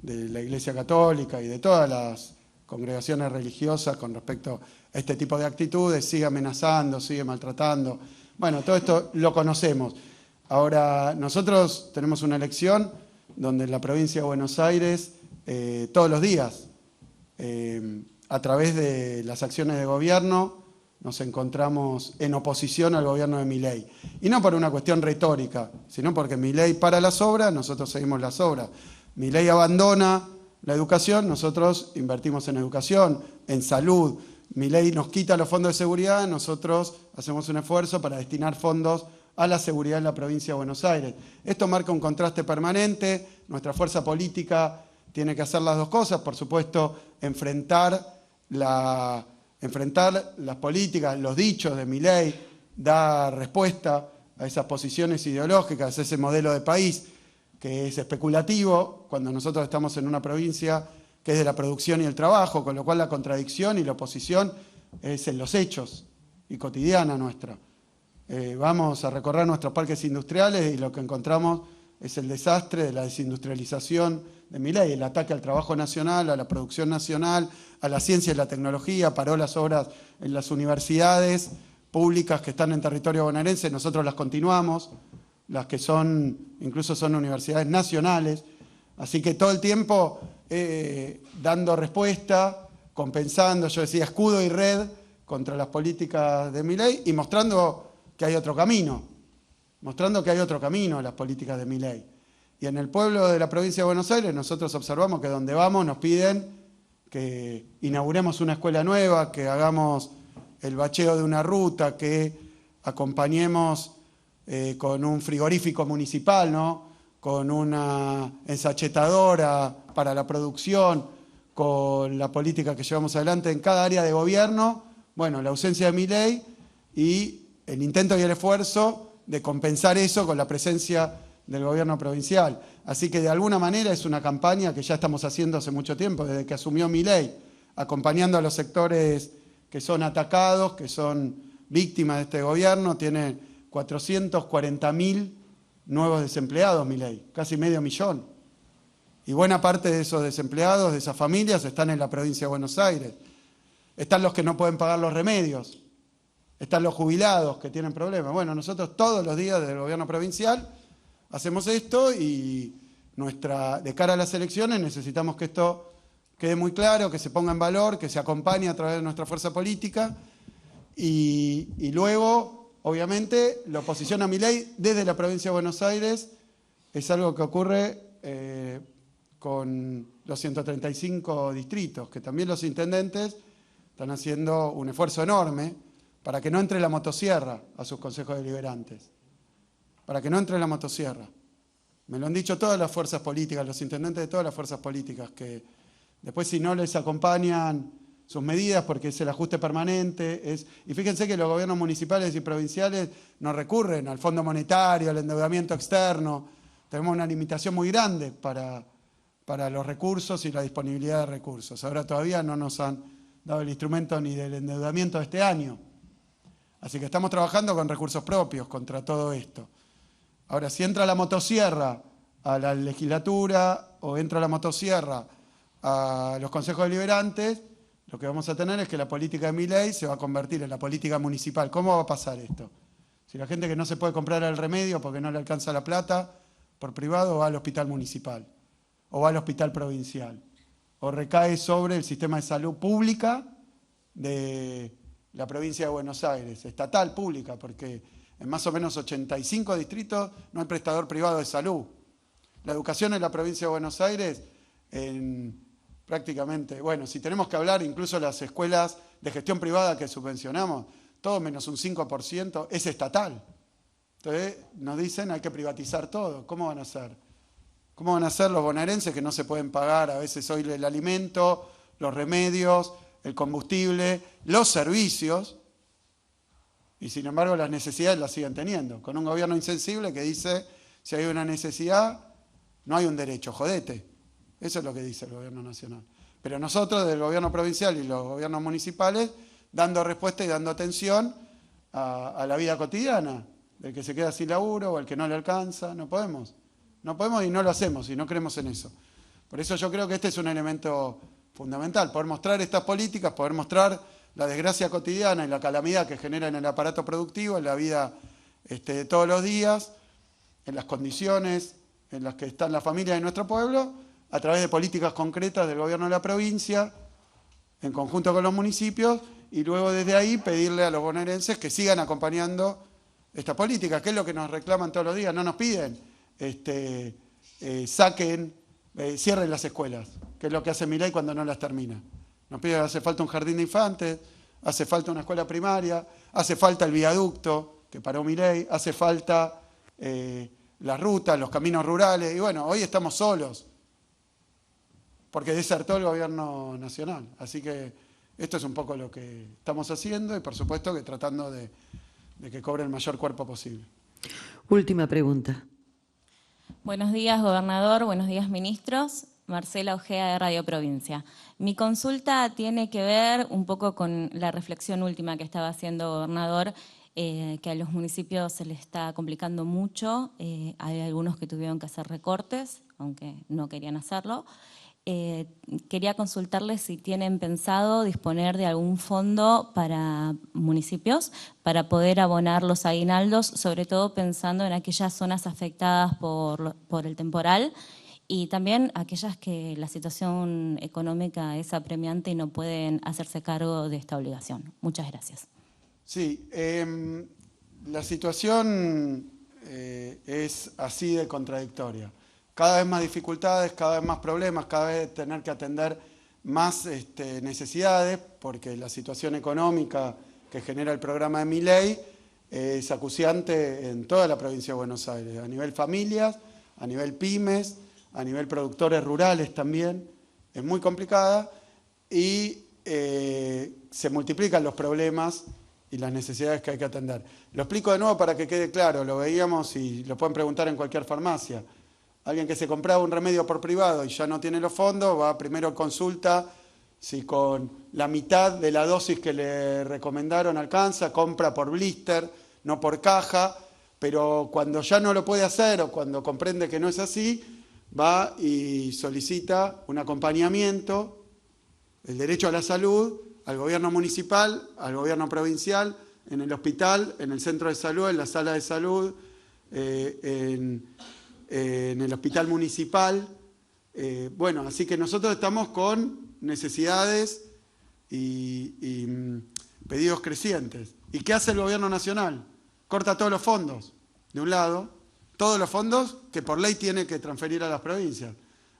la Iglesia Católica y de todas las congregaciones religiosas con respecto a este tipo de actitudes. Sigue amenazando, sigue maltratando. Bueno, todo esto lo conocemos. Ahora, nosotros tenemos una elección donde en la provincia de Buenos Aires, todos los días, a través de las acciones de gobierno, nos encontramos en oposición al gobierno de Milei. Y no por una cuestión retórica, sino porque Milei para las obras, nosotros seguimos las obras. Milei abandona la educación, nosotros invertimos en educación, en salud. Milei nos quita los fondos de seguridad, nosotros hacemos un esfuerzo para destinar fondos a la seguridad en la provincia de Buenos Aires. Esto marca un contraste permanente. Nuestra fuerza política tiene que hacer las dos cosas, por supuesto, enfrentar las políticas, los dichos de Milei, dar respuesta a esas posiciones ideológicas, a ese modelo de país que es especulativo, cuando nosotros estamos en una provincia que es de la producción y el trabajo, con lo cual la contradicción y la oposición es en los hechos y cotidiana nuestra. Vamos a recorrer nuestros parques industriales y lo que encontramos es el desastre de la desindustrialización de Milei, el ataque al trabajo nacional, a la producción nacional, a la ciencia y la tecnología, paró las obras en las universidades públicas que están en territorio bonaerense, nosotros las continuamos, las que son, incluso son universidades nacionales, así que todo el tiempo dando respuesta, compensando, yo decía, escudo y red contra las políticas de Milei y mostrando que hay otro camino, en las políticas de Milei. Y en el pueblo de la provincia de Buenos Aires nosotros observamos que donde vamos nos piden que inauguremos una escuela nueva, que hagamos el bacheo de una ruta, que acompañemos con un frigorífico municipal, ¿no? Con una ensachetadora para la producción, con la política que llevamos adelante en cada área de gobierno, bueno, la ausencia de Milei y el intento y el esfuerzo de compensar eso con la presencia del gobierno provincial. Así que de alguna manera es una campaña que ya estamos haciendo hace mucho tiempo, desde que asumió Milei, acompañando a los sectores que son atacados, que son víctimas de este gobierno. Tiene 440.000 nuevos desempleados Milei, casi medio millón. Y buena parte de esos desempleados, de esas familias, están en la provincia de Buenos Aires. Están los que no pueden pagar los remedios. Están los jubilados que tienen problemas. Bueno, nosotros todos los días desde el gobierno provincial hacemos esto y de cara a las elecciones necesitamos que esto quede muy claro, que se ponga en valor, que se acompañe a través de nuestra fuerza política y luego, obviamente, la oposición a Milei desde la provincia de Buenos Aires es algo que ocurre con los 135 distritos, que también los intendentes están haciendo un esfuerzo enorme para que no entre la motosierra a sus consejos deliberantes, para que no entre la motosierra. Me lo han dicho todas las fuerzas políticas, los intendentes de todas las fuerzas políticas, que después si no les acompañan sus medidas, porque es el ajuste permanente, y fíjense que los gobiernos municipales y provinciales no recurren al Fondo Monetario, al endeudamiento externo, tenemos una limitación muy grande para los recursos y la disponibilidad de recursos. Ahora todavía no nos han dado el instrumento ni del endeudamiento de este año. Así que estamos trabajando con recursos propios contra todo esto. Ahora, si entra la motosierra a la legislatura o entra la motosierra a los consejos deliberantes, lo que vamos a tener es que la política de Milei se va a convertir en la política municipal. ¿Cómo va a pasar esto? Si la gente que no se puede comprar el remedio porque no le alcanza la plata por privado va al hospital municipal o va al hospital provincial o recae sobre el sistema de salud pública de la provincia de Buenos Aires, estatal pública, porque en más o menos 85 distritos no hay prestador privado de salud. La educación en la provincia de Buenos Aires, prácticamente, bueno, si tenemos que hablar incluso de las escuelas de gestión privada que subvencionamos, todo menos un 5% es estatal. Entonces nos dicen hay que privatizar todo. ¿Cómo van a hacer? ¿Cómo van a hacer los bonaerenses que no se pueden pagar a veces hoy el alimento, los remedios, el combustible, los servicios, y sin embargo las necesidades las siguen teniendo, con un gobierno insensible que dice, si hay una necesidad, no hay un derecho, jodete. Eso es lo que dice el gobierno nacional. Pero nosotros, del gobierno provincial y los gobiernos municipales, dando respuesta y dando atención a la vida cotidiana, del que se queda sin laburo o el que no le alcanza, no podemos y no lo hacemos y no creemos en eso. Por eso yo creo que este es un elemento fundamental, poder mostrar estas políticas, poder mostrar la desgracia cotidiana y la calamidad que genera en el aparato productivo, en la vida de todos los días, en las condiciones en las que están las familias de nuestro pueblo, a través de políticas concretas del gobierno de la provincia, en conjunto con los municipios, y luego desde ahí pedirle a los bonaerenses que sigan acompañando esta política, que es lo que nos reclaman todos los días, no nos piden cierren las escuelas, que es lo que hace Milei cuando no las termina. Nos piden, hace falta un jardín de infantes, hace falta una escuela primaria, hace falta el viaducto que paró Milei, hace falta las rutas, los caminos rurales, y bueno, hoy estamos solos, porque desertó el gobierno nacional. Así que esto es un poco lo que estamos haciendo y por supuesto que tratando de que cobre el mayor cuerpo posible. Última pregunta. Buenos días, gobernador. Buenos días, ministros. Marcela Ojea, de Radio Provincia. Mi consulta tiene que ver un poco con la reflexión última que estaba haciendo, gobernador, que a los municipios se les está complicando mucho. Hay algunos que tuvieron que hacer recortes, aunque no querían hacerlo. Quería consultarles si tienen pensado disponer de algún fondo para municipios para poder abonar los aguinaldos, sobre todo pensando en aquellas zonas afectadas por el temporal y también aquellas que la situación económica es apremiante y no pueden hacerse cargo de esta obligación. Muchas gracias. Sí, la situación es así de contradictoria. Cada vez más dificultades, cada vez más problemas, cada vez tener que atender más necesidades, porque la situación económica que genera el programa de Milei es acuciante en toda la provincia de Buenos Aires, a nivel familias, a nivel pymes, a nivel productores rurales también, es muy complicada y se multiplican los problemas y las necesidades que hay que atender. Lo explico de nuevo para que quede claro, lo veíamos y lo pueden preguntar en cualquier farmacia. Alguien que se compraba un remedio por privado y ya no tiene los fondos, va primero consulta si con la mitad de la dosis que le recomendaron alcanza, compra por blister, no por caja, pero cuando ya no lo puede hacer o cuando comprende que no es así, va y solicita un acompañamiento, el derecho a la salud, al gobierno municipal, al gobierno provincial, en el hospital, en el centro de salud, en la sala de salud, en el hospital municipal. Bueno, así que nosotros estamos con necesidades y pedidos crecientes. ¿Y qué hace el gobierno nacional? Corta todos los fondos, de un lado, todos los fondos que por ley tiene que transferir a las provincias.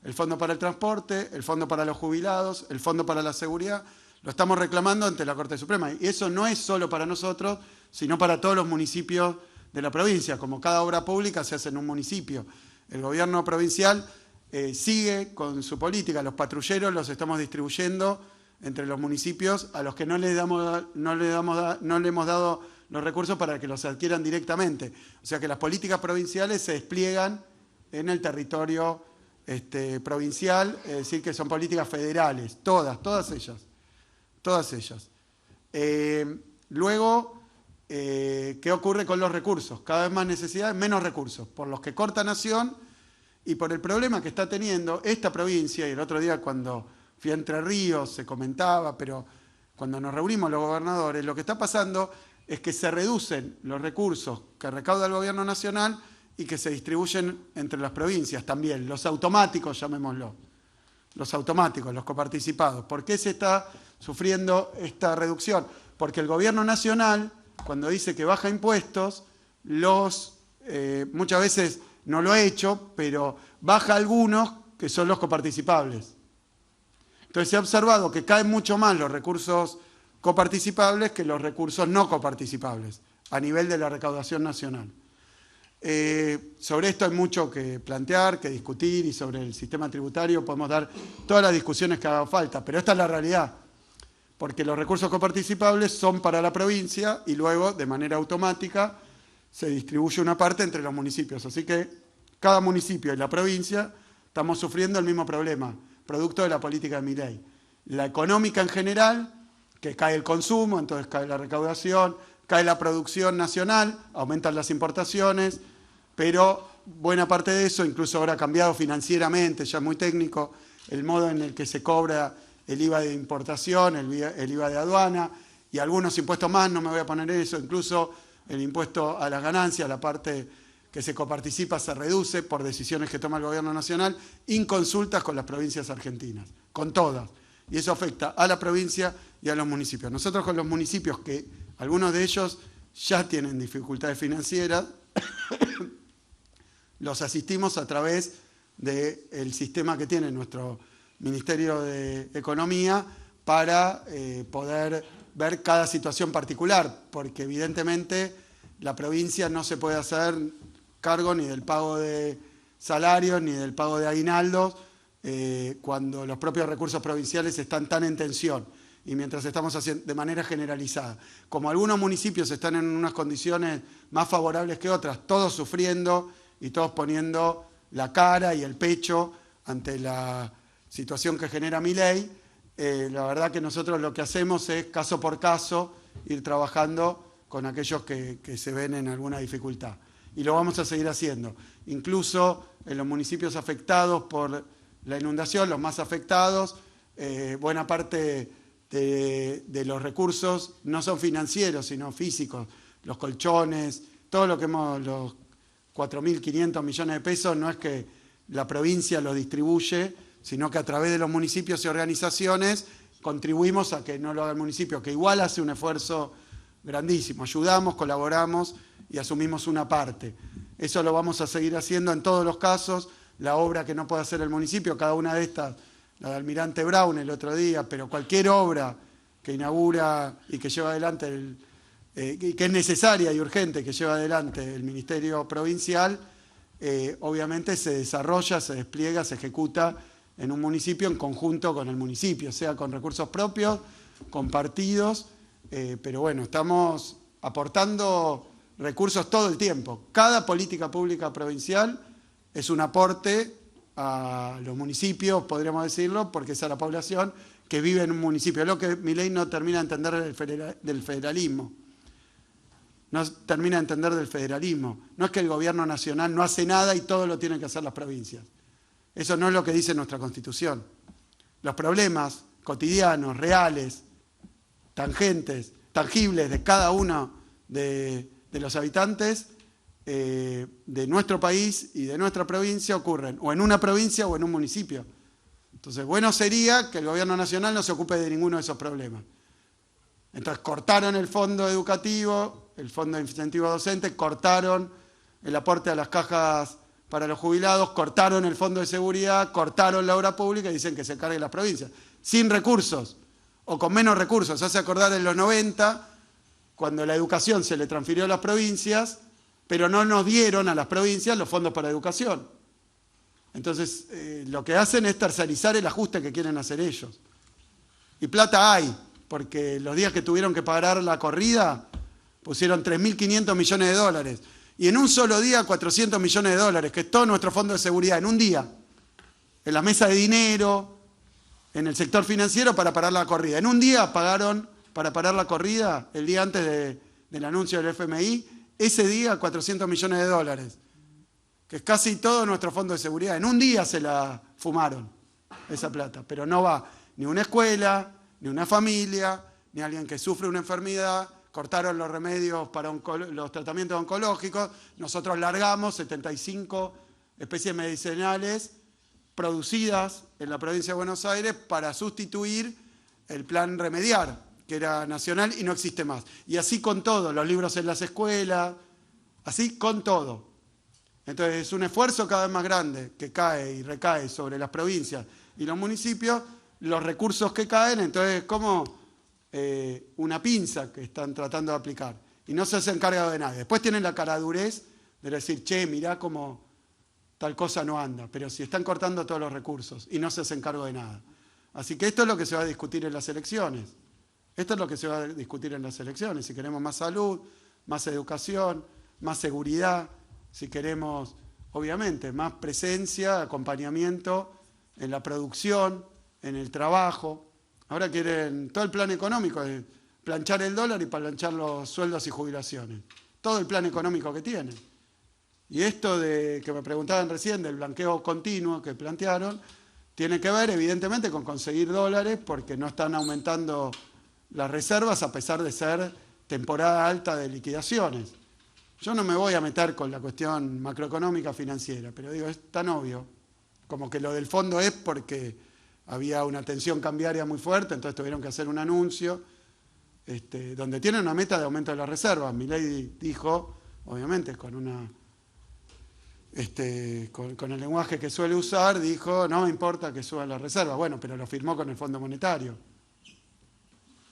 El fondo para el transporte, el fondo para los jubilados, el fondo para la seguridad, lo estamos reclamando ante la Corte Suprema. Y eso no es solo para nosotros, sino para todos los municipios de la provincia. Como cada obra pública se hace en un municipio. El gobierno provincial sigue con su política. Los patrulleros los estamos distribuyendo entre los municipios a los que no le hemos dado los recursos para que los adquieran directamente. O sea que las políticas provinciales se despliegan en el territorio provincial, es decir, que son políticas federales, todas ellas. Luego, ¿qué ocurre con los recursos? Cada vez más necesidades, menos recursos, por los que corta Nación y por el problema que está teniendo esta provincia. Y el otro día cuando fui a Entre Ríos se comentaba, pero cuando nos reunimos los gobernadores, lo que está pasando es que se reducen los recursos que recauda el gobierno nacional y que se distribuyen entre las provincias también, los automáticos, llamémoslo, los automáticos, los coparticipados. ¿Por qué se está sufriendo esta reducción? Porque el gobierno nacional, cuando dice que baja impuestos, muchas veces no lo ha hecho, pero baja algunos que son los coparticipables. Entonces se ha observado que caen mucho más los recursos coparticipables que los recursos no coparticipables a nivel de la recaudación nacional. Sobre esto hay mucho que plantear, que discutir, y sobre el sistema tributario podemos dar todas las discusiones que haga falta, pero esta es la realidad, porque los recursos coparticipables son para la provincia y luego, de manera automática, se distribuye una parte entre los municipios. Así que cada municipio y la provincia estamos sufriendo el mismo problema, producto de la política de Milei. La económica en general, que cae el consumo, entonces cae la recaudación, cae la producción nacional, aumentan las importaciones, pero buena parte de eso, incluso ahora ha cambiado financieramente, ya es muy técnico, el modo en el que se cobra el IVA de importación, el IVA de aduana y algunos impuestos más, no me voy a poner eso, incluso el impuesto a las ganancias, la parte que se coparticipa se reduce por decisiones que toma el gobierno nacional, inconsultas con las provincias argentinas, con todas. Y eso afecta a la provincia y a los municipios. Nosotros con los municipios, que algunos de ellos ya tienen dificultades financieras, los asistimos a través del sistema que tiene nuestro Ministerio de Economía para poder ver cada situación particular, porque evidentemente la provincia no se puede hacer cargo ni del pago de salarios ni del pago de aguinaldos cuando los propios recursos provinciales están tan en tensión. y mientras estamos haciendo de manera generalizada. Como algunos municipios están en unas condiciones más favorables que otras, todos sufriendo y todos poniendo la cara y el pecho ante la situación que genera Milei, la verdad que nosotros lo que hacemos es, caso por caso, ir trabajando con aquellos que se ven en alguna dificultad. Y lo vamos a seguir haciendo. Incluso en los municipios afectados por la inundación, los más afectados, buena parte de los recursos no son financieros, sino físicos. Los colchones, todo lo que los 4.500 millones de pesos, no es que la provincia los distribuye, sino que a través de los municipios y organizaciones contribuimos a que no lo haga el municipio, que igual hace un esfuerzo grandísimo. Ayudamos, colaboramos y asumimos una parte. Eso lo vamos a seguir haciendo en todos los casos. La obra que no puede hacer el municipio, cada una de estas, la de Almirante Brown el otro día, pero cualquier obra que inaugura y que lleva adelante, que es necesaria y urgente que lleva adelante el Ministerio Provincial, obviamente se desarrolla, se despliega, se ejecuta en un municipio en conjunto con el municipio, sea con recursos propios, compartidos, pero bueno, estamos aportando recursos todo el tiempo. Cada política pública provincial es un aporte a los municipios, podríamos decirlo, porque es a la población que vive en un municipio. Es lo que Milei no termina de entender del federalismo. No termina de entender del federalismo. No es que el gobierno nacional no hace nada y todo lo tienen que hacer las provincias. Eso no es lo que dice nuestra Constitución. Los problemas cotidianos, reales, tangibles de cada uno de los habitantes de nuestro país y de nuestra provincia ocurren o en una provincia o en un municipio. Entonces, bueno sería que el gobierno nacional no se ocupe de ninguno de esos problemas. Entonces, cortaron el fondo educativo, el fondo de incentivo docente, cortaron el aporte a las cajas para los jubilados, cortaron el fondo de seguridad, cortaron la obra pública y dicen que se carguen las provincias. Sin recursos o con menos recursos. Hace acordar en los 90, cuando la educación se le transfirió a las provincias, pero no nos dieron a las provincias los fondos para educación. Entonces, lo que hacen es tercerizar el ajuste que quieren hacer ellos. Y plata hay, porque los días que tuvieron que pagar la corrida, pusieron 3.500 millones de dólares. Y en un solo día, 400 millones de dólares, que es todo nuestro fondo de seguridad, en un día. En la mesa de dinero, en el sector financiero, para parar la corrida. En un día pagaron para parar la corrida, el día antes del anuncio del FMI, ese día 400 millones de dólares, que es casi todo nuestro fondo de seguridad. En un día se la fumaron, esa plata, pero no va ni una escuela, ni una familia, ni alguien que sufre una enfermedad. Cortaron los remedios para los tratamientos oncológicos. Nosotros largamos 75 especies medicinales producidas en la provincia de Buenos Aires para sustituir el plan Remediar, que era nacional y no existe más. Y así con todo, los libros en las escuelas, así con todo. Entonces es un esfuerzo cada vez más grande que cae y recae sobre las provincias y los municipios, los recursos que caen, entonces es como una pinza que están tratando de aplicar. Y no se hacen cargo de nada. Después tienen la caradurez de decir, che, mirá cómo tal cosa no anda. Pero si están cortando todos los recursos y no se hacen cargo de nada. Así que esto es lo que se va a discutir en las elecciones. Esto es lo que se va a discutir en las elecciones. Si queremos más salud, más educación, más seguridad, si queremos, obviamente, más presencia, acompañamiento en la producción, en el trabajo. Ahora quieren todo el plan económico, planchar el dólar y planchar los sueldos y jubilaciones. Todo el plan económico que tienen. Y esto de que me preguntaban recién del blanqueo continuo que plantearon, tiene que ver evidentemente con conseguir dólares porque no están aumentando las reservas a pesar de ser temporada alta de liquidaciones. Yo no me voy a meter con la cuestión macroeconómica financiera, pero digo, es tan obvio, como que lo del fondo es porque había una tensión cambiaria muy fuerte, entonces tuvieron que hacer un anuncio donde tienen una meta de aumento de las reservas. Milei dijo, obviamente, con el lenguaje que suele usar, dijo, no me importa que suban las reservas. Bueno, pero lo firmó con el Fondo Monetario.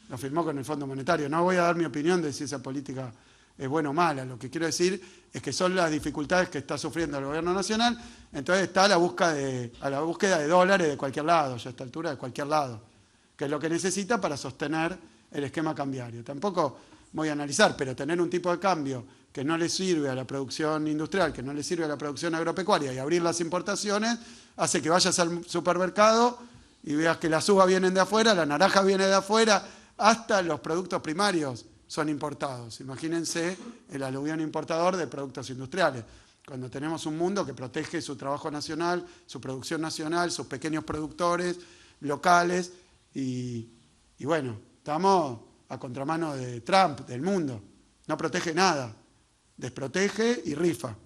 Lo firmó con el Fondo Monetario. No voy a dar mi opinión de si esa política es buena o mala. Lo que quiero decir es que son las dificultades que está sufriendo el gobierno nacional. Entonces está a la búsqueda de dólares de cualquier lado, ya a esta altura de cualquier lado. que es lo que necesita para sostener el esquema cambiario. Tampoco voy a analizar, pero tener un tipo de cambio que no le sirve a la producción industrial, que no le sirve a la producción agropecuaria y abrir las importaciones, hace que vayas al supermercado y veas que las uvas vienen de afuera, la naranja viene de afuera, hasta los productos primarios son importados. Imagínense el aluvión importador de productos industriales. Cuando tenemos un mundo que protege su trabajo nacional, su producción nacional, sus pequeños productores locales, y bueno, estamos a contramano de Trump, del mundo. No protege nada, desprotege y rifa.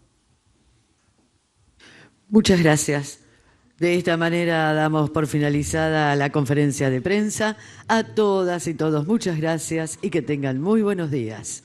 Muchas gracias. De esta manera damos por finalizada la conferencia de prensa. A todas y todos, muchas gracias y que tengan muy buenos días.